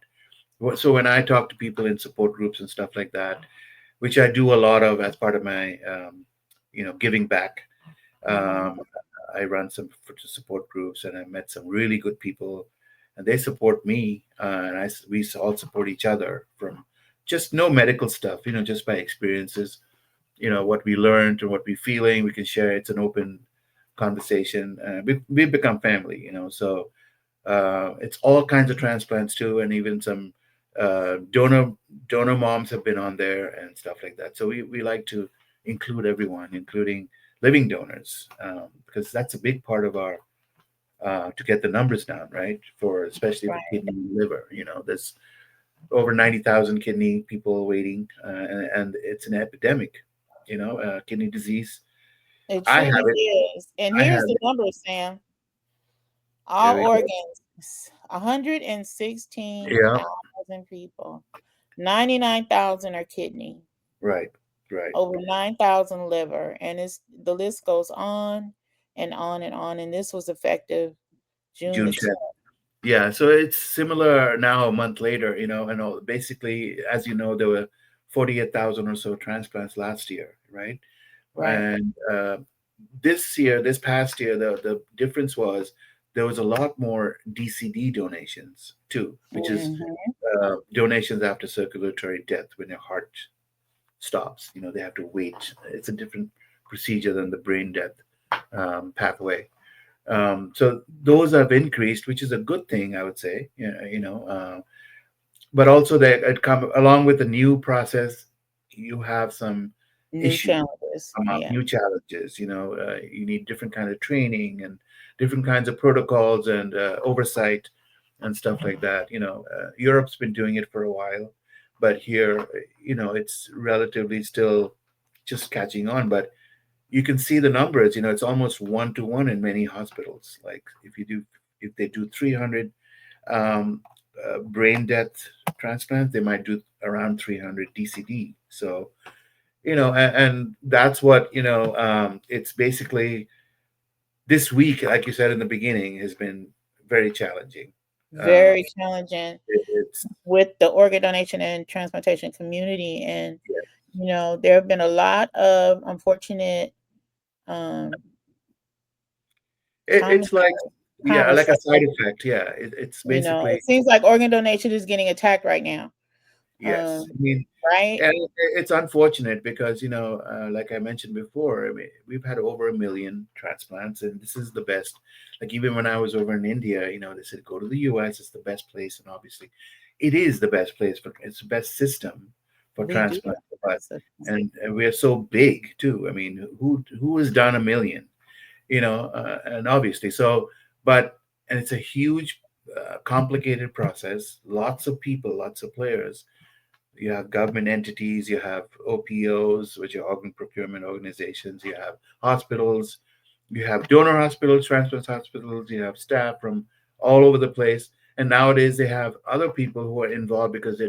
Speaker 2: so when I talk to people in support groups and stuff like that, which I do a lot of as part of my, you know, giving back.
Speaker 1: Mhm.
Speaker 2: Um, I run some support groups, and I met some really good people, and they support me, and we all support each other from just no medical stuff, you know, just by experiences, you know, what we learned and what we're feeling. We can share. It's an open conversation. We've become family, you know, so it's all kinds of transplants too, and even some donor moms have been on there and stuff like that. So we like to include everyone, including living donors, because that's a big part of our to get the numbers down, right? For especially for
Speaker 1: Right.
Speaker 2: kidney and liver. You know, there's over 90,000 kidney people waiting, and it's an epidemic. You know, kidney disease.
Speaker 1: It
Speaker 2: I have
Speaker 1: truly
Speaker 2: it.
Speaker 1: is. And
Speaker 2: I have
Speaker 1: here's the
Speaker 2: it.
Speaker 1: number, Sam.
Speaker 2: There
Speaker 1: All
Speaker 2: we go.
Speaker 1: organs,
Speaker 2: Yeah.
Speaker 1: 116,000 people. 99,000 are kidney,
Speaker 2: Right. Right.
Speaker 1: over 9,000 liver, and the list goes on and on and on. And this was effective June
Speaker 2: June
Speaker 1: the
Speaker 2: 10th.
Speaker 1: 10th.
Speaker 2: Yeah, so it's similar now a month later, you know, and basically, as you know, there were 48,000 or so transplants last year, right?
Speaker 1: Right.
Speaker 2: And this year, this past year, the difference was there was a lot more DCD donations too, which is
Speaker 1: Mhm.
Speaker 2: donations after circulatory death when your heart stops. You know, they have to wait. It's a different procedure than the brain death pathway. So those have increased, which is a good thing, I would say. But also that it come along with the new process, you have some
Speaker 1: New
Speaker 2: issues,
Speaker 1: challenges. Yeah.
Speaker 2: new challenges. You know, you need different kind of training and different kinds of protocols and oversight and stuff like that. You know, Europe's been doing it for a while, but here, you know, it's relatively still just catching on. But you can see the numbers. You know, it's almost 1 to 1 in many hospitals. Like if they do 300 um, brain death transplants, they might do around 300 DCD. So you know, and that's what you know. It's basically this week, like you said in the beginning, has been very challenging. Um,
Speaker 1: Very challenging
Speaker 2: it's
Speaker 1: with the organ donation and transplantation community. And,
Speaker 2: yeah,
Speaker 1: there have been a lot of unfortunate um,
Speaker 2: it's like
Speaker 1: commentaries,
Speaker 2: yeah, like a side
Speaker 1: conversations.
Speaker 2: effect. Yeah, it's basically
Speaker 1: It seems like organ donation is getting attacked right now.
Speaker 2: yes.
Speaker 1: Um,
Speaker 2: I mean,
Speaker 1: right?
Speaker 2: and it's unfortunate because you know, like I mentioned before, I mean, we've had over 1 million transplants, and this is the best. Like even when I was over in India, you know, they said go to the U.S. It's the best place, and obviously, it is the best place for it's the best system for
Speaker 1: We do
Speaker 2: transplant.
Speaker 1: have
Speaker 2: But
Speaker 1: systems.
Speaker 2: and we're so big too. I mean, who has done a million? And obviously, so but and it's a huge, complicated process. Lots of people, lots of players. You have government entities, you have OPOs, which are organ procurement organizations, you have hospitals, you have donor hospitals, transplant hospitals, you have staff from all over the place. And nowadays they have other people who are involved because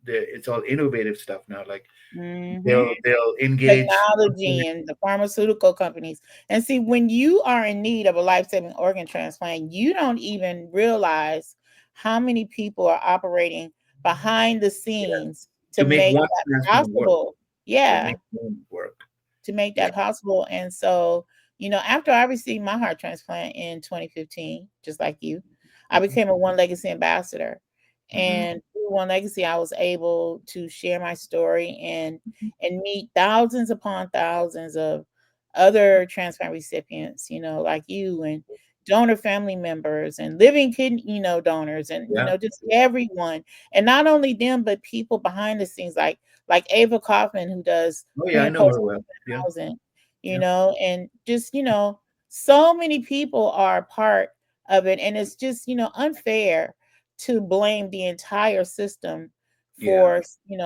Speaker 2: it's all innovative stuff now. Like
Speaker 1: Hmm.
Speaker 2: they'll engage.
Speaker 1: Technology and the pharmaceutical companies. And see, when you are in need of a life-saving organ transplant, you don't even realize how many people are operating behind the
Speaker 2: Yeah,
Speaker 1: scenes to
Speaker 2: to make
Speaker 1: make
Speaker 2: one
Speaker 1: that
Speaker 2: transplant work,
Speaker 1: possible.
Speaker 2: to
Speaker 1: Yeah,
Speaker 2: make one work.
Speaker 1: to make
Speaker 2: Yeah.
Speaker 1: that possible. And so, after I received my heart transplant in 2015, just like you, I
Speaker 2: Hmm.
Speaker 1: became a One Legacy ambassador.
Speaker 2: Hmm.
Speaker 1: And through One Legacy, I was able to share my story and meet thousands upon thousands of other transplant recipients, like you, and donor family members and living kidney, donors, and
Speaker 2: Yeah.
Speaker 1: just everyone. And not only them, but people behind the scenes, like Ava Kaufman, who does
Speaker 2: Oh yeah,
Speaker 1: pre
Speaker 2: I
Speaker 1: and
Speaker 2: know
Speaker 1: post
Speaker 2: her well. Yeah.
Speaker 1: housing,
Speaker 2: Yeah.
Speaker 1: and just, so many people are a part of it. And it's just, unfair to blame the entire system
Speaker 2: Yeah.
Speaker 1: for,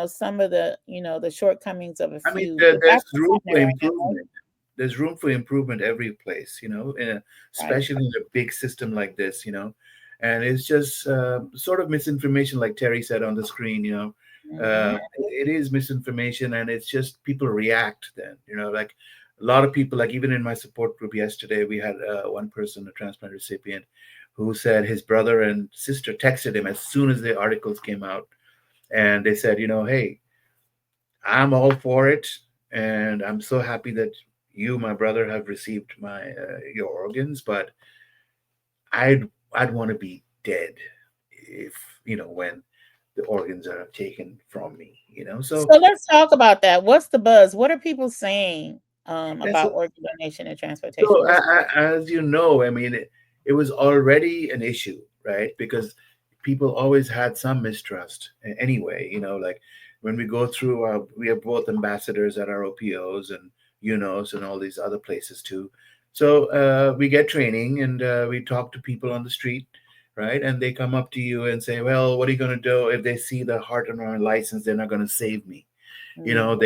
Speaker 1: some of the shortcomings of a
Speaker 2: I mean,
Speaker 1: few. But
Speaker 2: there's
Speaker 1: that's what's
Speaker 2: room
Speaker 1: happening
Speaker 2: for
Speaker 1: right now,
Speaker 2: improvement. There's room for improvement every place,
Speaker 1: right?
Speaker 2: especially in a big system like this. And it's just sort of misinformation, like Terry said on the screen.
Speaker 1: Hmm.
Speaker 2: It is misinformation, and it's just people react then. Like a lot of people, like even in my support group yesterday, we had one person, a transplant recipient, who said his brother and sister texted him as soon as the articles came out, and they said, hey, I'm all for it, and I'm so happy that you, my brother, have received your organs. But I'd want to be dead if when the organs are taken from me. So
Speaker 1: So let's talk about that. What's the buzz? What are people saying
Speaker 2: that's
Speaker 1: about organ donation and transplantation?
Speaker 2: so.
Speaker 1: What's
Speaker 2: As you know, I mean, it was already an issue, right? Because people always had some mistrust anyway. Like when we go through, we are both ambassadors at our OPOs and and all these other places too. So we get training and we talk to people on the street, right? And they come up to you and say, "Well, what are you going to do if they see the heart on my license? They're not going to save me.
Speaker 1: mm,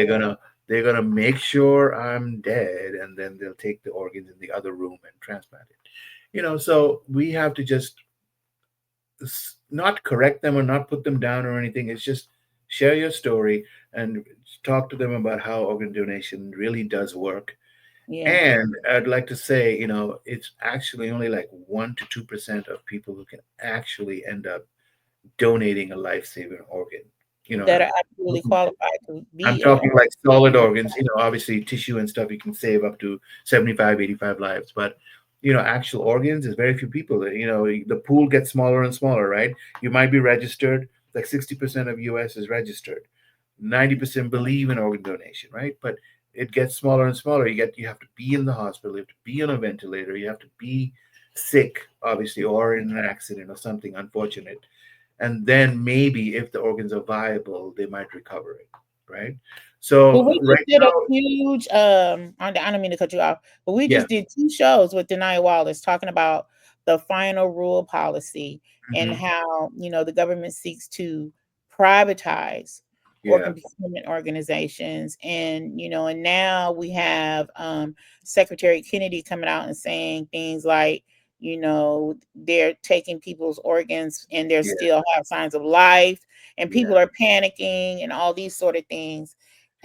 Speaker 2: They're gonna make sure I'm dead, and then they'll take the organs in the other room and transplant it. So we have to just not correct them or not put them down or anything. It's just share your story and talk to them about how organ donation really does work.
Speaker 1: yeah.
Speaker 2: And I'd like to say, it's actually only like 1 to 2% of people who can actually end up donating a life-saving organ. You know,
Speaker 1: That are absolutely qualified to
Speaker 2: I'm
Speaker 1: be
Speaker 2: talking like solid organs, obviously tissue and stuff you can save up to 75, 85 lives. But, actual organs is very few people. The pool gets smaller and smaller, right? You might be registered, like 60% of US is registered. 90% believe in organ donation, right? But it gets smaller and smaller. You have to be in the hospital, you have to be on a ventilator, you have to be sick, obviously, or in an accident or something unfortunate, and then maybe if the organs are viable, they might recover it, right?
Speaker 1: Well,
Speaker 2: So
Speaker 1: we just
Speaker 2: right
Speaker 1: did a
Speaker 2: now,
Speaker 1: huge, I don't mean to cut you off, but we
Speaker 2: yeah.
Speaker 1: just did 2 shows with Denai Wallace talking about the final rule policy and
Speaker 2: Hmm.
Speaker 1: how, the government seeks to privatize
Speaker 2: Yeah,
Speaker 1: organ procurement organizations. And now we have, Secretary Kennedy coming out and saying things like, they're taking people's organs and they
Speaker 2: yeah,
Speaker 1: still have signs of life, and
Speaker 2: yeah,
Speaker 1: people are panicking and all these sort of things.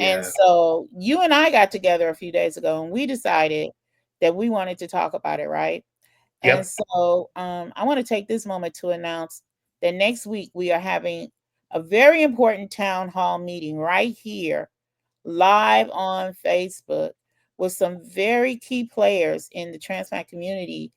Speaker 1: And
Speaker 2: yeah.
Speaker 1: so you and I got together a few days ago and we decided that we wanted to talk about it, right? And
Speaker 2: Yep.
Speaker 1: so I want to take this moment to announce that next week we are having a very important town hall meeting right here, live on Facebook, with some very key players in the transplant community.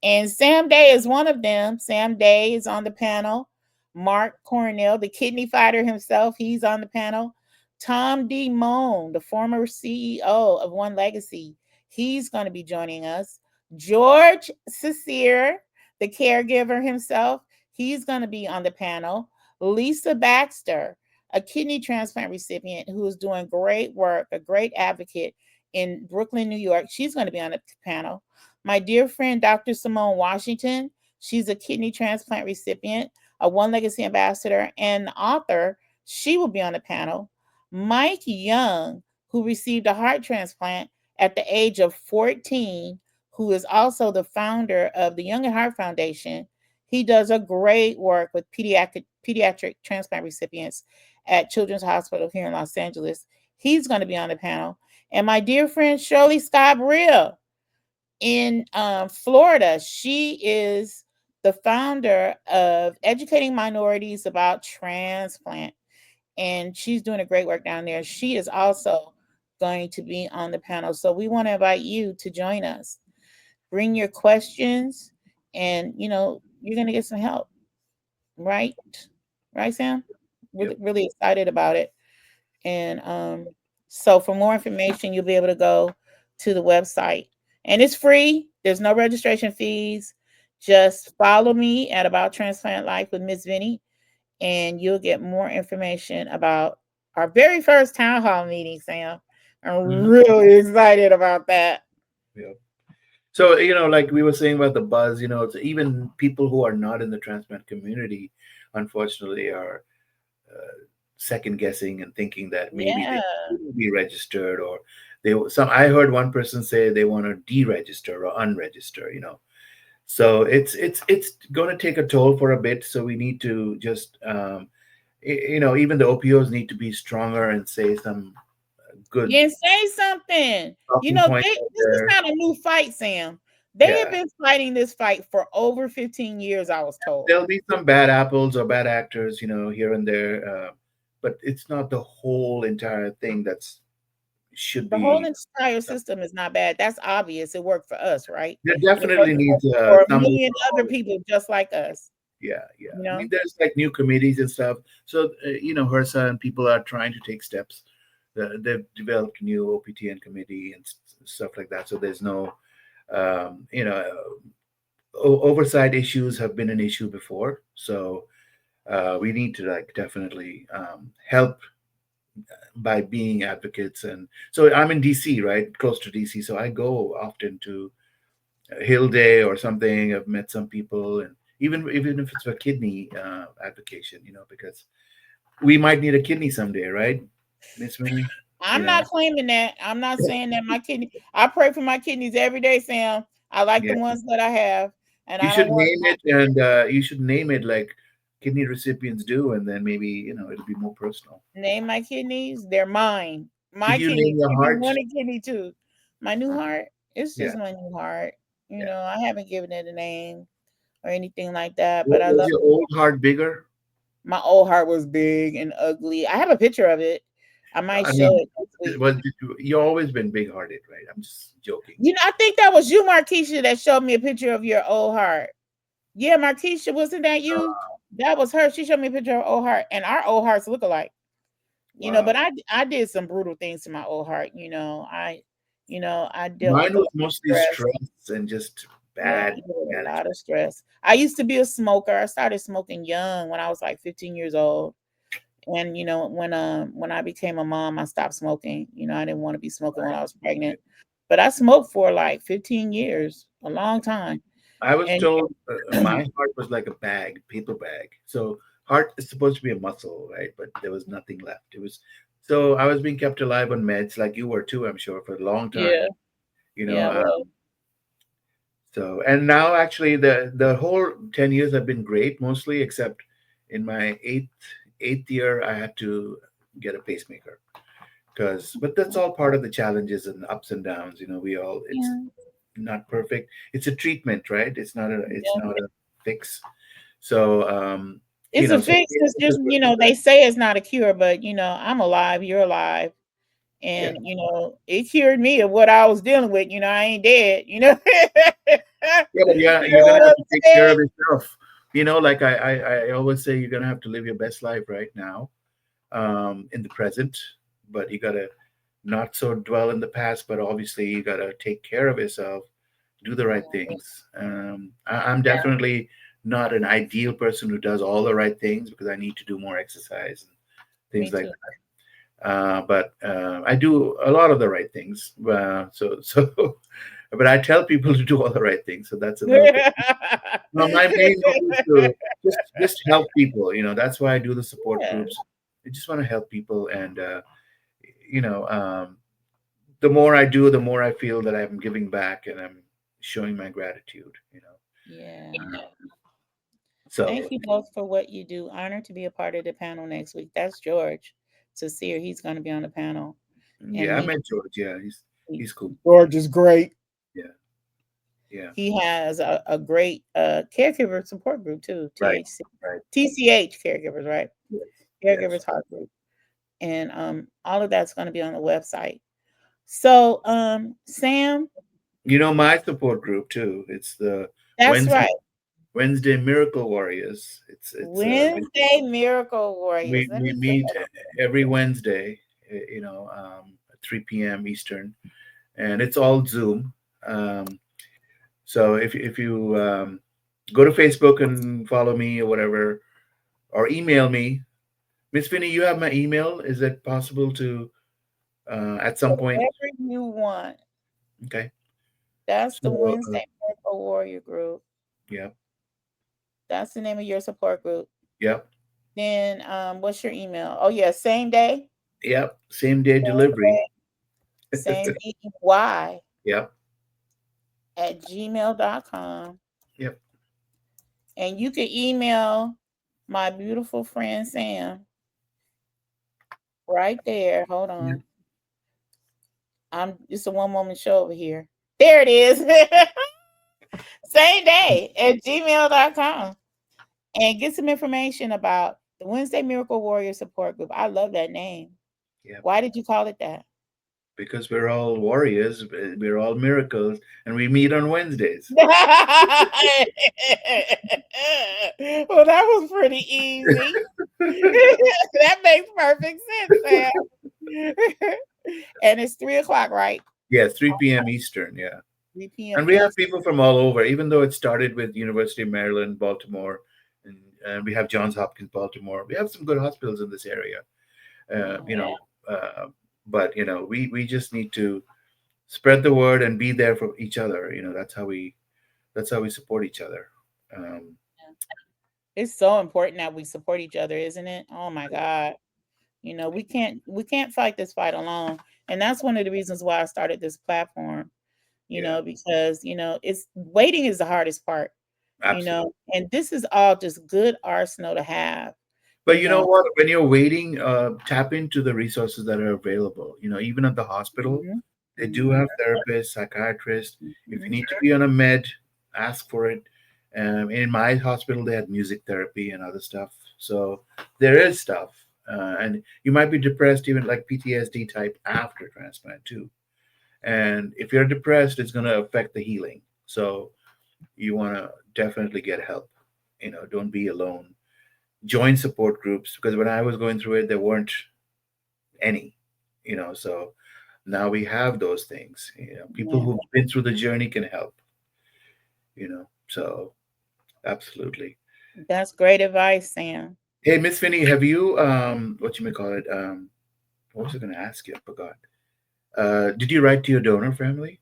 Speaker 1: And Sam Day is one of them. Sam Day is on the panel. Mark Cornell, the kidney fighter himself, he's on the panel. Tom D. Moan, the former CEO of One Legacy, he's going to be joining us. George Cecere, the caregiver himself, he's going to be on the panel. Lisa Baxter, a kidney transplant recipient who is doing great work, a great advocate in Brooklyn, New York. She's going to be on the panel. My dear friend, Dr. Simone Washington, she's a kidney transplant recipient, a One Legacy ambassador, and author. She will be on the panel. Mike Young, who received a heart transplant at the age of 14, who is also the founder of the Young and Heart Foundation. He does a great work with pediatric transplant recipients at Children's Hospital here in Los Angeles. He's going to be on the panel. And my dear friend Shirley Scott Brill in Florida, she is the founder of Educating Minorities About Transplant, and she's doing a great work down there. She is also going to be on the panel. So we want to invite you to join us. Bring your questions, and you're going to get some help, right? Right, Sam? We're
Speaker 2: Yep.
Speaker 1: really excited about it. And so for more information, you'll be able to go to the website. And it's free. There's no registration fees. Just follow me at About Transplant Life with Miss Vinnie, and you'll get more information about our very first town hall meeting, Sam. I'm
Speaker 2: Hmm.
Speaker 1: really excited about that.
Speaker 2: Yep. So, like we were saying about the buzz, it's even people who are not in the transplant community, unfortunately, are second guessing and thinking that maybe they
Speaker 1: Yeah.
Speaker 2: shouldn't be registered, or I heard one person say they want to deregister or unregister. So it's going to take a toll for a bit. So we need to just, even the OPOs need to be stronger and say some good
Speaker 1: And say something.
Speaker 2: talking points out
Speaker 1: This is
Speaker 2: there.
Speaker 1: not a new fight, Sam. They have
Speaker 2: Yeah.
Speaker 1: been fighting this fight for over 15 years, I was told.
Speaker 2: There'll be some bad apples or bad actors, here and there, but it's not the whole entire thing that's should
Speaker 1: The whole
Speaker 2: be.
Speaker 1: entire system is not bad. That's obvious. It worked for us, right?
Speaker 2: There
Speaker 1: It
Speaker 2: definitely
Speaker 1: worked
Speaker 2: needs
Speaker 1: for a
Speaker 2: some
Speaker 1: million other
Speaker 2: overhaul.
Speaker 1: people just like us,
Speaker 2: Yeah, yeah.
Speaker 1: you
Speaker 2: I mean,
Speaker 1: know?
Speaker 2: there's like new committees and stuff. So, HRSA and people are trying to take steps. They've developed new OPTN committee and stuff like that. So there's no, um, you know, oversight issues have been an issue before. So we need to like definitely help by being advocates. And so I'm in DC, right, close to DC. So I go often to Hill Day or something. I've met some people, and even if it's for kidney advocation, because we might need a kidney someday, right, Miss Minnie? You
Speaker 1: I'm
Speaker 2: know,
Speaker 1: not claiming that. I'm not saying that my kidney. I pray for my kidneys every day, Sam. I like
Speaker 2: yeah.
Speaker 1: the ones that I have, and
Speaker 2: You
Speaker 1: I don't
Speaker 2: should
Speaker 1: want
Speaker 2: name it, and you should name it like kidney recipients do, and then maybe it'll be more personal.
Speaker 1: name my kidneys. They're mine.
Speaker 2: Did
Speaker 1: My
Speaker 2: you
Speaker 1: kidney,
Speaker 2: name your
Speaker 1: kidney
Speaker 2: heart?
Speaker 1: one and kidney two. My new heart. It's
Speaker 2: Yeah,
Speaker 1: just my new heart.
Speaker 2: yeah.
Speaker 1: I haven't given it a name or anything like that, but I
Speaker 2: Was
Speaker 1: love
Speaker 2: your
Speaker 1: it.
Speaker 2: old heart bigger?
Speaker 1: My old heart was big and ugly. I have a picture of it. I might
Speaker 2: I
Speaker 1: show
Speaker 2: mean,
Speaker 1: it next week.
Speaker 2: you've always been big-hearted, right? I'm just joking.
Speaker 1: I think that was you, Markeisha, that showed me a picture of your old heart. Yeah, Markeisha, wasn't that you? That was her. She showed me a picture of her old heart, and our old hearts look alike. But
Speaker 2: Wow.
Speaker 1: I did some brutal things to my old heart. I dealt with
Speaker 2: Mine
Speaker 1: a lot
Speaker 2: was
Speaker 1: of
Speaker 2: mostly
Speaker 1: stress.
Speaker 2: stress and just
Speaker 1: Yeah, I
Speaker 2: bad
Speaker 1: dealt with a lot
Speaker 2: management.
Speaker 1: of stress. I used to be a smoker. I started smoking young when I was like 15 years old. And when I became a mom, I stopped smoking. I didn't want to be smoking when I was pregnant. But I smoked for like 15 years, a long time.
Speaker 2: I was
Speaker 1: And
Speaker 2: told my heart was like a bag, paper bag. So heart is supposed to be a muscle, right? But there was nothing left. It was so I was being kept alive on meds, like you were too, I'm sure, for a long time.
Speaker 1: yeah,
Speaker 2: You know,
Speaker 1: yeah, well,
Speaker 2: so and now actually the whole 10 years have been great, mostly except in my eighth year I had to get a pacemaker because but that's all part of the challenges and ups and downs. We all it's
Speaker 1: yeah,
Speaker 2: not perfect. It's a treatment, right? It's
Speaker 1: yeah.
Speaker 2: not a fix. So
Speaker 1: It's a
Speaker 2: so
Speaker 1: fix. It's just, they say it's not a cure, but I'm alive, you're alive.
Speaker 2: yeah,
Speaker 1: And it cured me of what I was dealing with. I ain't dead, you know.
Speaker 2: yeah, but yeah,
Speaker 1: You
Speaker 2: you're
Speaker 1: know
Speaker 2: gonna
Speaker 1: what
Speaker 2: have
Speaker 1: I'm
Speaker 2: to take care of
Speaker 1: saying?
Speaker 2: yourself. Like I always say, you're gonna have to live your best life right now, in the present, but you gotta not so dwell in the past, but obviously you gotta take care of yourself, do the right things. I'm definitely not an ideal person who does all the right things because I need to do more exercise things
Speaker 1: Me
Speaker 2: like
Speaker 1: too.
Speaker 2: that. But I do a lot of the right things. But I tell people to do all the right things. So that's another thing. Well, my main goal is to just help people. That's why I do the support
Speaker 1: Yeah,
Speaker 2: groups. I just want to help people, and you know, the more I do, the more I feel that I'm giving back and I'm showing my gratitude.
Speaker 1: yeah. Thank
Speaker 2: So
Speaker 1: you both for what you do. Honored to be a part of the panel next week. That's George Sincere. He's going to be on the panel, and
Speaker 2: yeah, I met George. Yeah, he's cool.
Speaker 1: George is great.
Speaker 2: Yeah, yeah,
Speaker 1: He has a great caregiver support group too,
Speaker 2: right,
Speaker 1: THC,
Speaker 2: right.
Speaker 1: TCH caregivers, right?
Speaker 2: Yes, yes.
Speaker 1: Caregivers Heart Group, and all of that's going to be on the website. So, Sam,
Speaker 2: My support group too. It's the
Speaker 1: that's
Speaker 2: Wednesday
Speaker 1: right.
Speaker 2: Wednesday Miracle Warriors.
Speaker 1: Wednesday Miracle Warriors. Let
Speaker 2: We
Speaker 1: me put
Speaker 2: meet
Speaker 1: that.
Speaker 2: every Wednesday, at 3 p.m. Eastern, and it's all Zoom. So if you go to Facebook and follow me or whatever, or email me, Miss Vinnie, you have my email. Is it possible to at some point?
Speaker 1: Whatever you want.
Speaker 2: Okay.
Speaker 1: That's the
Speaker 2: So
Speaker 1: Wednesday Miracle Warrior group.
Speaker 2: yeah,
Speaker 1: That's the name of your support group.
Speaker 2: yeah,
Speaker 1: Then, what's your email? Oh yeah, same day,
Speaker 2: yeah. Same day delivery.
Speaker 1: same DEY
Speaker 2: Yep,
Speaker 1: at gmail.com.
Speaker 2: yep,
Speaker 1: And you can email my beautiful friend Sam right there. Hold
Speaker 2: yep.
Speaker 1: on. It's a one woman show over here. There it is. Same day at gmail.com. And get some information about the Wednesday Miracle Warrior Support Group. I love that name.
Speaker 2: Yep.
Speaker 1: Why did you call it that?
Speaker 2: Because we're all warriors, we're all miracles, and we meet on Wednesdays.
Speaker 1: Well, that was pretty easy. That makes perfect sense, Sam. And it's 3 o'clock, right?
Speaker 2: Yeah, 3 p.m. Eastern. Yeah.
Speaker 1: 3 p.m.
Speaker 2: And we have
Speaker 1: East.
Speaker 2: people from all over, even though it started with University of Maryland, Baltimore, and we have Johns Hopkins, Baltimore. We have some good hospitals in this area, uh, you
Speaker 1: Yeah,
Speaker 2: know. But we just need to spread the word and be there for each other. That's how we support each other. Um,
Speaker 1: it's so important that we support each other, isn't it? Oh my God. We can't fight this fight alone. And that's one of the reasons why I started this platform,
Speaker 2: yeah,
Speaker 1: because, it's waiting is the hardest part,
Speaker 2: absolutely.
Speaker 1: and this is all just good arsenal to have,
Speaker 2: But
Speaker 1: you
Speaker 2: you know
Speaker 1: know.
Speaker 2: what? When you're waiting, tap into the resources that are available. Even at the hospital,
Speaker 1: Mhm,
Speaker 2: they do
Speaker 1: mhm,
Speaker 2: have therapists, psychiatrists. If you
Speaker 1: mhm.
Speaker 2: need to be on a med, ask for it. In my hospital, they had music therapy and other stuff. So there is stuff. And you might be depressed, even like PTSD type after transplant, too. And if you're depressed, it's going to affect the healing. So you want to definitely get help. Don't be alone. Join support groups, because when I was going through it, there weren't any. So now we have those things. People
Speaker 1: Yeah,
Speaker 2: who've been through the journey can help. So absolutely.
Speaker 1: that's great advice, Sam.
Speaker 2: Hey, Miss Finney, have you what you may call it? What was I going to ask you? I forgot. Did you write to your donor family?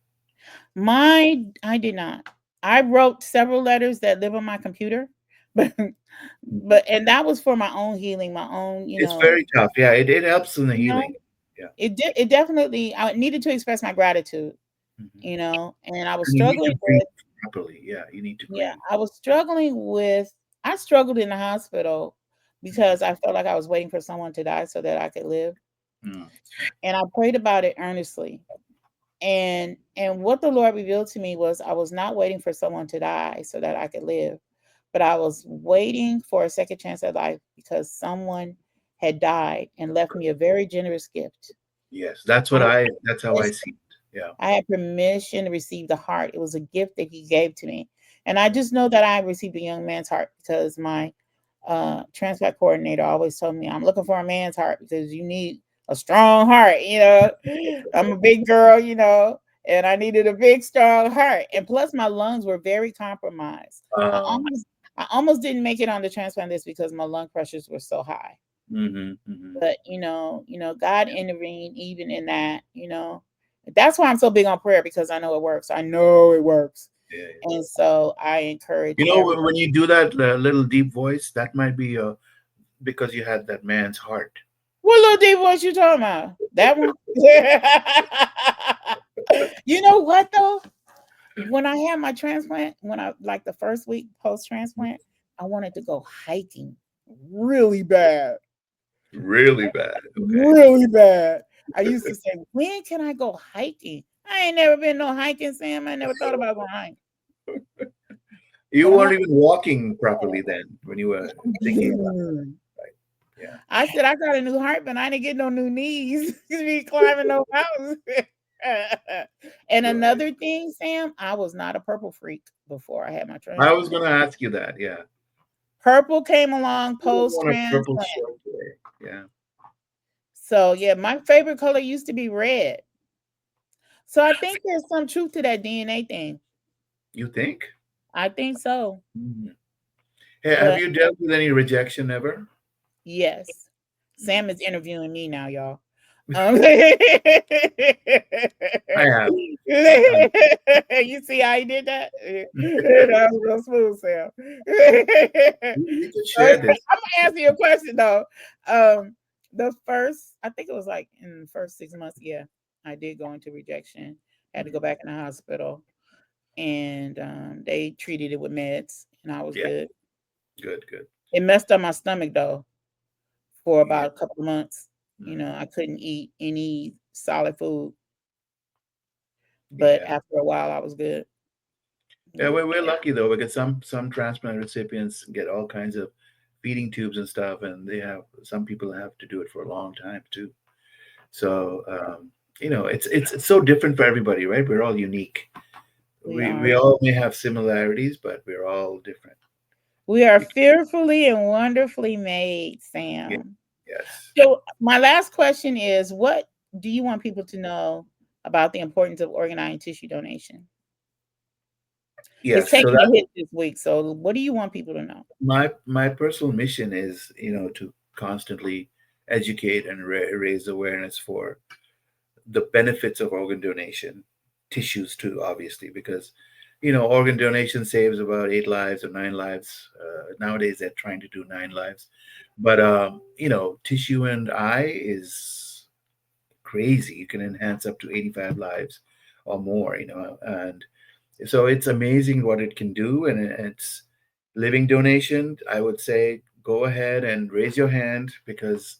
Speaker 1: I did not. I wrote several letters that live on my computer, but
Speaker 2: Mhm.
Speaker 1: and that was for my own healing, my own,
Speaker 2: It's very tough. Yeah, it helps in the
Speaker 1: you know,
Speaker 2: healing. Yeah.
Speaker 1: it definitely I needed to express my gratitude,
Speaker 2: Mhm.
Speaker 1: and I was
Speaker 2: And you need
Speaker 1: struggling
Speaker 2: to breathe
Speaker 1: with,
Speaker 2: properly. Yeah, you need to
Speaker 1: yeah,
Speaker 2: breathe.
Speaker 1: I was struggling with I struggled in the hospital
Speaker 2: Mhm.
Speaker 1: because I felt like I was waiting for someone to die so that I could live.
Speaker 2: Mm.
Speaker 1: And I prayed about it earnestly. And what the Lord revealed to me was I was not waiting for someone to die so that I could live, but I was waiting for a second chance at life because someone had died and left me a very generous gift.
Speaker 2: Yes,
Speaker 1: I had
Speaker 2: that's how I see it. Yeah.
Speaker 1: I had permission to receive the heart. It was a gift that he gave to me. And I just know that I received a young man's heart because my transplant coordinator always told me, I'm looking for a man's heart because you need a strong heart. I'm a big girl, and I needed a big, strong heart. And plus, my lungs were very compromised. I
Speaker 2: Um,
Speaker 1: almost, I almost didn't make it on the transplant list because my lung pressures were so high.
Speaker 2: Hmm. Hmm.
Speaker 1: But God intervened even in that. That's why I'm so big on prayer, because I know it works. I know it works.
Speaker 2: Yeah, yeah.
Speaker 1: And so I encourage
Speaker 2: You know,
Speaker 1: everybody.
Speaker 2: when you do that little deep voice, that might be because you had that man's heart.
Speaker 1: What little deep voice you talking about? That one? You know what though? When I had my transplant, when I like the first week post transplant, I wanted to go hiking really bad.
Speaker 2: Really bad. Okay.
Speaker 1: Really bad. I used to say, when can I go hiking? I ain't never been no hiking, Sam. I never thought about going hiking.
Speaker 2: You
Speaker 1: But I'm
Speaker 2: weren't
Speaker 1: like,
Speaker 2: even walking properly then when you were thinking about it. Yeah.
Speaker 1: I said, I got a new heart, but I didn't get no new knees to be climbing no mountains. And
Speaker 2: Right.
Speaker 1: another thing, Sam, I was not a purple freak before I had my
Speaker 2: I was
Speaker 1: transplant.
Speaker 2: going to ask you that. Yeah.
Speaker 1: Purple came along
Speaker 2: You
Speaker 1: post
Speaker 2: want a purple
Speaker 1: transplant.
Speaker 2: shirt today. Yeah.
Speaker 1: So yeah, my favorite color used to be red. So I think there's some truth to that DNA thing.
Speaker 2: You think?
Speaker 1: I think so.
Speaker 2: Mhm. Hey, have
Speaker 1: But
Speaker 2: you dealt with any rejection ever?
Speaker 1: yes, Sam is
Speaker 2: Mm.
Speaker 1: interviewing me now, y'all. Um,
Speaker 2: I have.
Speaker 1: you see how he did that? That was real smooth, Sam.
Speaker 2: We could
Speaker 1: I'm
Speaker 2: share this.
Speaker 1: gonna answer your question though. The first, I think it was like in the first 6 months. Yeah, I did go into rejection. Had to go back in the hospital, and they treated it with meds, and I was
Speaker 2: Yeah.
Speaker 1: good.
Speaker 2: Good, good.
Speaker 1: It messed up my stomach though for
Speaker 2: Yeah.
Speaker 1: about a couple of months.
Speaker 2: Mm.
Speaker 1: I couldn't eat any solid food, but
Speaker 2: Yeah.
Speaker 1: after a while, I was good.
Speaker 2: Yeah,
Speaker 1: Yeah,
Speaker 2: we're lucky though because some transplant recipients get all kinds of feeding tubes and stuff, and they have some people have to do it for a long time too. So it's so different for everybody, right? We're all unique.
Speaker 1: we
Speaker 2: We
Speaker 1: are.
Speaker 2: all may have similarities, but we're all different.
Speaker 1: We are fearfully and wonderfully made,
Speaker 2: Yeah.
Speaker 1: Sam.
Speaker 2: Yes.
Speaker 1: So, my last question is, what do you want people to know about the importance of organ tissue donation? It's
Speaker 2: Yes. So
Speaker 1: taking a
Speaker 2: that
Speaker 1: hit this week. So, what do you want people to know?
Speaker 2: my personal mission is, to constantly educate and raise awareness for the benefits of organ donation, tissues too, obviously, because organ donation saves about 8 lives or 9 lives. Nowadays, they're trying to do 9 lives, but tissue and eye is crazy. You can enhance up to 85 lives or more, and so it's amazing what it can do, and it's living donation. I would say go ahead and raise your hand because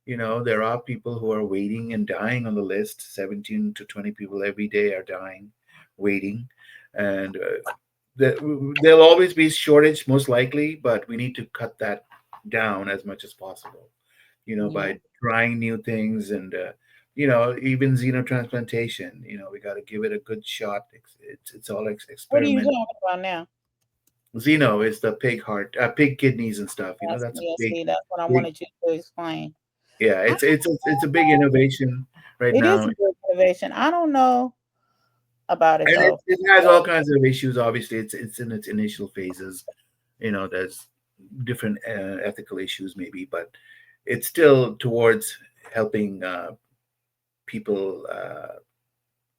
Speaker 2: there are people who are waiting and dying on the list. 17 to 20 people every day are dying, waiting, and there'll always be shortage, most likely, but we need to cut that down as much as possible.
Speaker 1: Yeah.
Speaker 2: By trying new things and even xenotransplantation. We got to give it a good shot. It's all
Speaker 1: What are you
Speaker 2: experiment.
Speaker 1: talking about now?
Speaker 2: Xeno is the pig heart, pig kidneys and stuff.
Speaker 1: That's
Speaker 2: That's a
Speaker 1: yes,
Speaker 2: big,
Speaker 1: see, that's what I
Speaker 2: big.
Speaker 1: wanted you to explain.
Speaker 2: Yeah,
Speaker 1: I,
Speaker 2: it's a big innovation right
Speaker 1: it is
Speaker 2: now,
Speaker 1: a good innovation. I don't know about it
Speaker 2: and
Speaker 1: though.
Speaker 2: it has all kinds of issues. Obviously, it's in its initial phases. There's different ethical issues maybe, but it's still towards helping people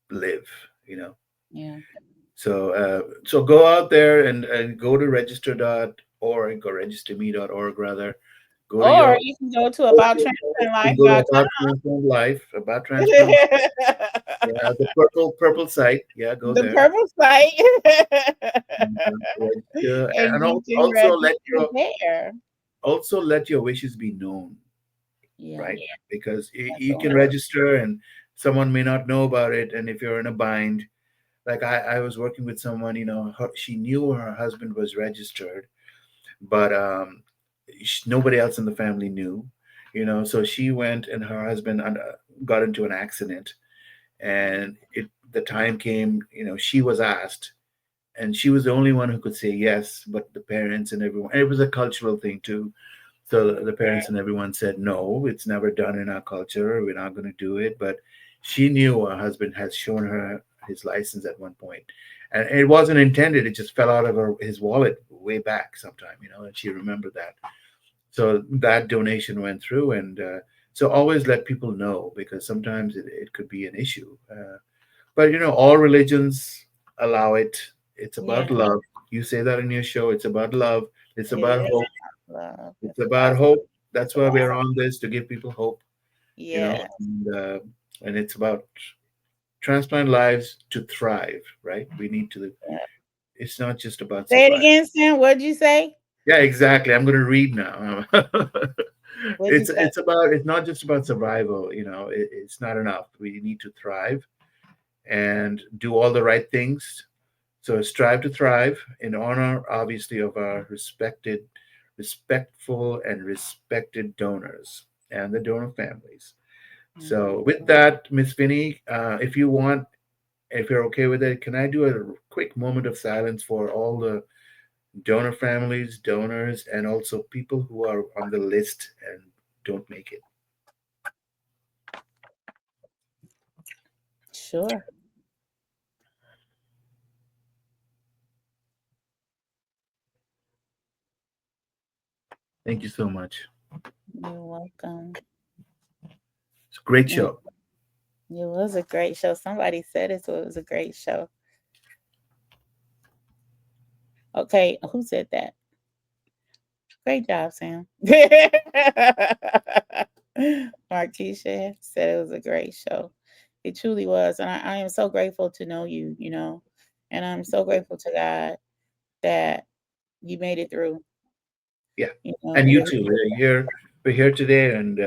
Speaker 2: live. You know,
Speaker 1: Yeah.
Speaker 2: so go out there and go to register.org or registerme.org rather. Go to
Speaker 1: Or
Speaker 2: your
Speaker 1: you can go to
Speaker 2: you can go to
Speaker 1: abouttransplantlife.com.
Speaker 2: about transplant life, about transplant life. Yeah, the purple site. Yeah, go
Speaker 1: The
Speaker 2: there.
Speaker 1: purple site.
Speaker 2: Register,
Speaker 1: And
Speaker 2: and
Speaker 1: you can
Speaker 2: also
Speaker 1: register there.
Speaker 2: let your wishes be known,
Speaker 1: Yeah,
Speaker 2: right? Because
Speaker 1: that's
Speaker 2: you
Speaker 1: so
Speaker 2: can
Speaker 1: important.
Speaker 2: register and someone may not know about it, and if you're in a bind, like I was working with someone, she knew her husband was registered, but nobody else in the family knew, so she went and her husband got into an accident, and the time came, she was asked, and she was the only one who could say yes, but the parents and everyone, and it was a cultural thing too. So the parents and everyone said no, it's never done in our culture, we're not going to do it. But she knew her husband had shown her his license at one point, and it wasn't intended, it just fell out of his wallet way back sometime, and she remembered that. So that donation went through, and so always let people know, because sometimes it could be an issue. But all religions allow it. It's about
Speaker 1: Yeah,
Speaker 2: love. You say that in your show. It's about love. It's
Speaker 1: it
Speaker 2: about
Speaker 1: is
Speaker 2: hope.
Speaker 1: love.
Speaker 2: It's
Speaker 1: It's
Speaker 2: about
Speaker 1: about
Speaker 2: hope. That's why we're
Speaker 1: survival.
Speaker 2: on this, to give people hope. You know,
Speaker 1: Yeah.
Speaker 2: and it's about transplant lives to thrive. Right? We need to.
Speaker 1: Yeah.
Speaker 2: It's not just about
Speaker 1: Say it
Speaker 2: survival.
Speaker 1: again, Sam. What'd you say?
Speaker 2: Yeah, exactly. I'm going to read now.
Speaker 1: What'd you
Speaker 2: it's
Speaker 1: say?
Speaker 2: it's about it's not just about survival. It's not enough. We need to thrive and do all the right things. So strive to thrive in honor, obviously, of our respectful and respected donors and the donor families. So with
Speaker 1: Mhm.
Speaker 2: that, Miss Vinnie, if you're okay with it, can I do a quick moment of silence for all the donor families, donors, and also people who are on the list and don't make it?
Speaker 1: Sure.
Speaker 2: Thank you so much.
Speaker 1: You're welcome.
Speaker 2: It's a great
Speaker 1: And
Speaker 2: show.
Speaker 1: it was a great show. Somebody said it, so it was a great show. Okay, who said that? Great job, Sam. Markeisha said it was a great show. It truly was. And I am so grateful to know you, and I'm so grateful to God that you made it through.
Speaker 2: Yeah,
Speaker 1: You know,
Speaker 2: and you
Speaker 1: you're
Speaker 2: too.
Speaker 1: here.
Speaker 2: We're here today, and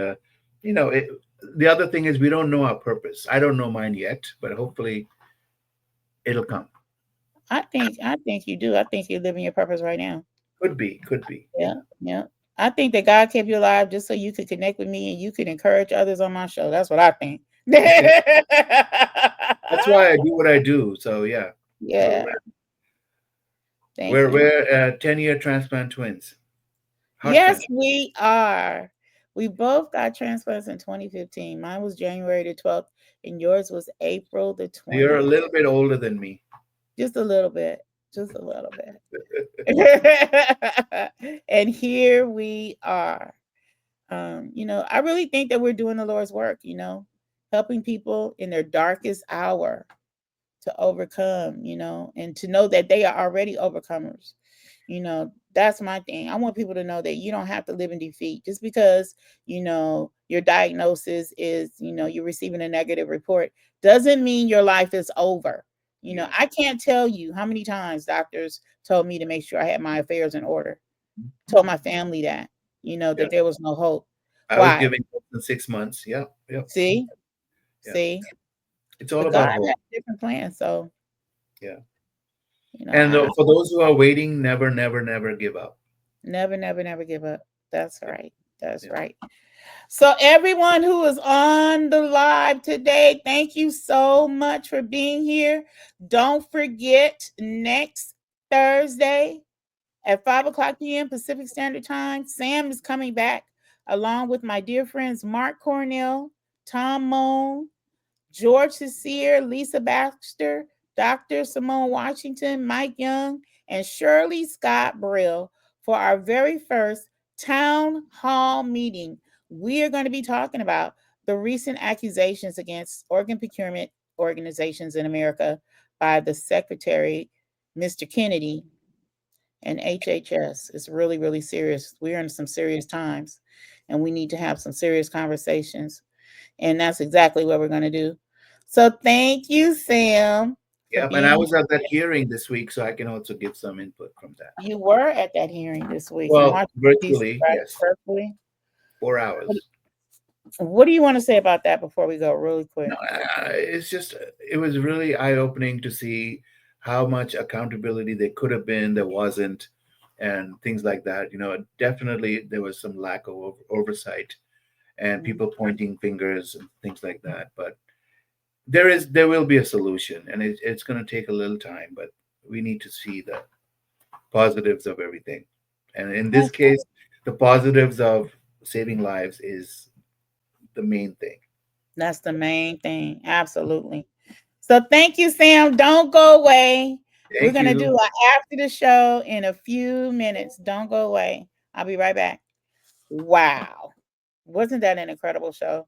Speaker 2: you know, it, the other thing is we don't know our purpose. I don't know mine yet, but hopefully it'll come.
Speaker 1: I think you do. I think you're living your purpose right now.
Speaker 2: Could be, could be.
Speaker 1: Yeah, yeah. I think that God kept you alive just so you could connect with me and you could encourage others on my show. That's what I think.
Speaker 2: Okay, that's why I do what I do. So yeah, we're
Speaker 1: Yeah, thank
Speaker 2: we're,
Speaker 1: you.
Speaker 2: we're 10-year transplant twins, heart
Speaker 1: Yes,
Speaker 2: transplant.
Speaker 1: we are. We both got transplants in 2015. Mine was January the 12th, and yours was April the
Speaker 2: You're a
Speaker 1: 20th.
Speaker 2: little bit older than me.
Speaker 1: Just a little bit. Just a little bit. And here we are. I really think that we're doing the Lord's work, helping people in their darkest hour to overcome, and to know that they are already overcomers. That's my thing. I want people to know that you don't have to live in defeat just because, your diagnosis is, you're receiving a negative report doesn't mean your life is over.
Speaker 2: Yeah,
Speaker 1: I can't tell you how many times doctors told me to make sure I had my affairs in order, told my family that,
Speaker 2: yeah.
Speaker 1: that there was no hope.
Speaker 2: I was
Speaker 1: Why?
Speaker 2: giving less than 6 months. Yeah, yeah,
Speaker 1: See?
Speaker 2: yeah.
Speaker 1: See?
Speaker 2: It's all
Speaker 1: But God
Speaker 2: about hope.
Speaker 1: has a different plan. So,
Speaker 2: Yeah. And
Speaker 1: I
Speaker 2: for those who are waiting, never, never, never give up.
Speaker 1: never, never, never give up. That's
Speaker 2: Yeah,
Speaker 1: right. That's
Speaker 2: yeah.
Speaker 1: right. So, everyone who is on the live today, thank you so much for being here. Don't forget, next Thursday at 5 o'clock p.m. Pacific Standard Time, Sam is coming back along with my dear friends Mark Cornell, Tom Moan, George Cecile, Lisa Baxter, Dr. Simone Washington, Mike Young, and Shirley Scott Brill for our very first town hall meeting. We are going to be talking about the recent accusations against organ procurement organizations in America by the Secretary, Mr. Kennedy, and HHS. It's really, really serious. We're in some serious times, and we need to have some serious conversations, and that's exactly what we're going to do. So thank you, Sam, for
Speaker 2: Yeah, and I
Speaker 1: being
Speaker 2: was at that
Speaker 1: here.
Speaker 2: hearing this week, so I can also give some input from that.
Speaker 1: You were at that hearing this week in
Speaker 2: Well,
Speaker 1: Washington, D.C.,
Speaker 2: virtually,
Speaker 1: right?
Speaker 2: yes,
Speaker 1: Perfectly.
Speaker 2: 4 hours.
Speaker 1: What do you want to say about that before we go really quick?
Speaker 2: No, it's just it was really eye opening to see how much accountability there could have been, there wasn't, and things like that. Definitely there was some lack of oversight and
Speaker 1: Mm,
Speaker 2: people pointing fingers and things like that. But there will be a solution, and it's going to take a little time, but we need to see the positives of everything. And in this
Speaker 1: That's,
Speaker 2: case, the positives of saving lives is the main thing.
Speaker 1: that's the main thing. Absolutely. So thank you, Sam. Don't go away. We're
Speaker 2: Thank
Speaker 1: going to
Speaker 2: you.
Speaker 1: do a after the show in a few minutes. Don't go away. I'll be right back. Wow. Wasn't that an incredible show?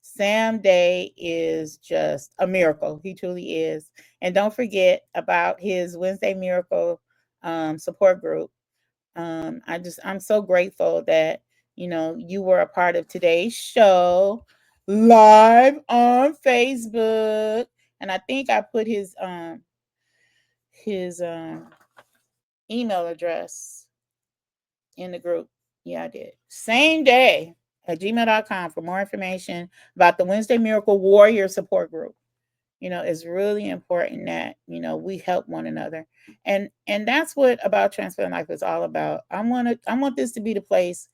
Speaker 1: Sam Day is just a miracle. He truly is. And don't forget about his Wednesday Miracle support group. I'm so grateful that you were a part of today's show live on Facebook. And I think I put his email address in the group. Yeah, I did. Same day at gmail.com for more information about the Wednesday Miracle Warrior Support Group. It's really important that we help one another, and that's what About Transparent Life is all about. I want this to be the place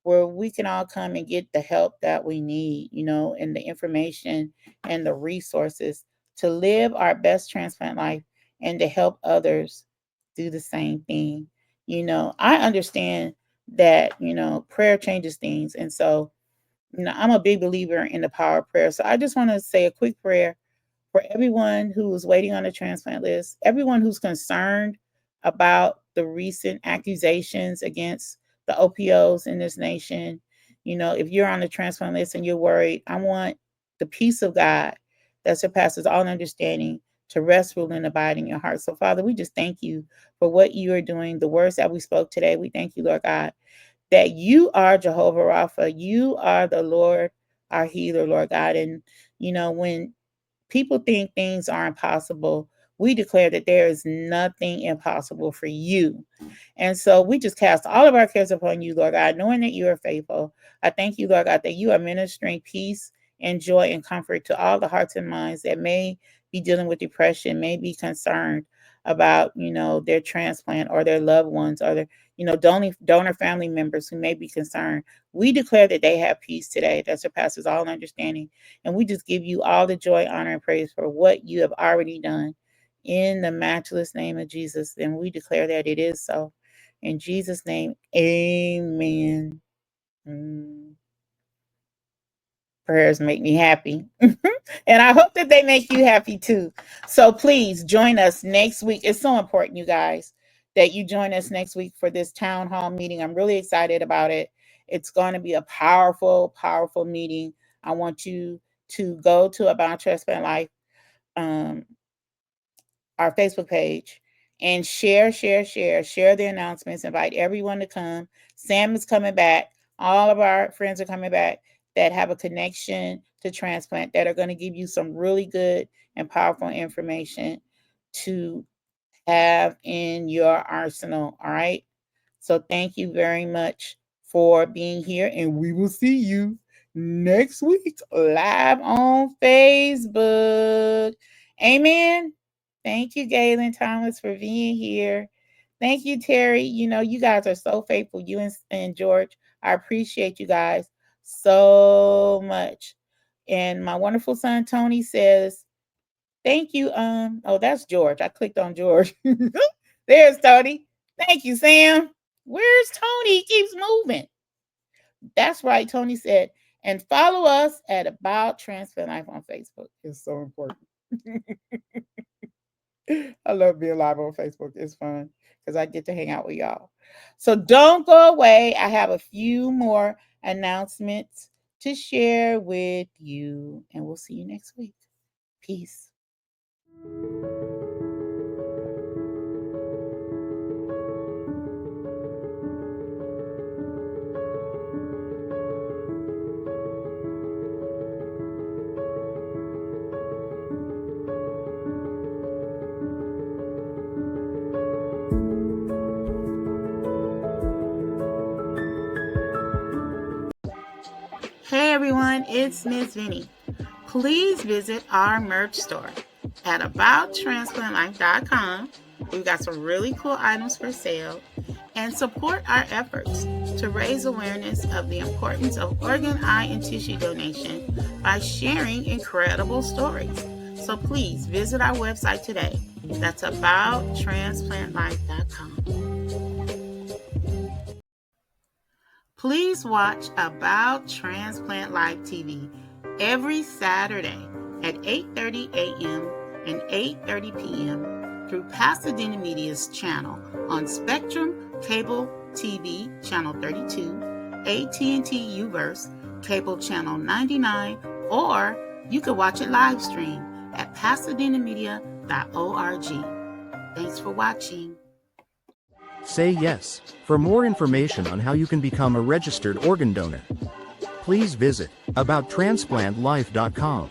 Speaker 1: where we can all come and get the help that we need, and the information and the resources to live our best transplant life and to help others do the same thing. I understand that prayer changes things, and so I'm a big believer in the power of prayer. So I just want to say a quick prayer for everyone who is waiting on the transplant list, everyone who's concerned about the recent accusations against the OPOs in this nation. If you're on the transplant list and you're worried, I want the peace of God that surpasses all understanding to rest, rule, and abide in your heart. So, Father, we just thank you for what you are doing, the words that we spoke today. We thank you, Lord God, that you are Jehovah Rapha. You are the Lord, our healer, Lord God. And, when people think things are impossible, we declare that there is nothing impossible for you. And so we just cast all of our cares upon you, Lord God, knowing that you are faithful. I thank you, Lord God, that you are ministering peace and joy and comfort to all the hearts and minds that may be dealing with depression, may be concerned about, their transplant or their loved ones or their, donor family members who may be concerned. We declare that they have peace today that surpasses all understanding. And we just give you all the joy, honor, and praise for what you have already done in the matchless name of Jesus. And we declare that it is so. In Jesus' name, amen. Mm, Prayers make me happy. And I hope that they make you happy too. So please join us next week. It's so important, you guys, that you join us next week for this town hall meeting. I'm really excited about it. It's going to be a powerful, powerful meeting. I want you to go to About Transplant Life, um, our Facebook page, and share the announcements. Invite everyone to come. Sam is coming back. All of our friends are coming back that have a connection to transplant, that are going to give you some really good and powerful information to have in your arsenal. All right. So thank you very much for being here, and we will see you next week live on Facebook. Amen. Thank you, Galen Thomas, for being here. Thank you, Terry. You guys are so faithful. You and George. I appreciate you guys so much. And my wonderful son Tony says, thank you. Oh, that's George. I clicked on George. There's Tony. Thank you, Sam. Where's Tony? He keeps moving. That's right. Tony said, and follow us at About Transfer Life on Facebook. It's so important. I love being live on Facebook. It's fun because I get to hang out with y'all. So don't go away. I have a few more announcements to share with you, and we'll see you next week. Peace. Hey everyone, it's Miss Vinnie. Please visit our merch store at abouttransplantlife.com. We've got some really cool items for sale, and support our efforts to raise awareness of the importance of organ, eye, and tissue donation by sharing incredible stories. So please visit our website today. That's abouttransplantlife.com. Please watch About Transplant Life TV every Saturday at 8:30 a.m. and 8:30 p.m. through Pasadena Media's channel on Spectrum Cable TV Channel 32, AT&T Uverse, cable channel 99, or you can watch it live stream at pasadenamedia.org. Thanks for watching.
Speaker 3: Say yes. For more information on how you can become a registered organ donor, please visit abouttransplantlife.com.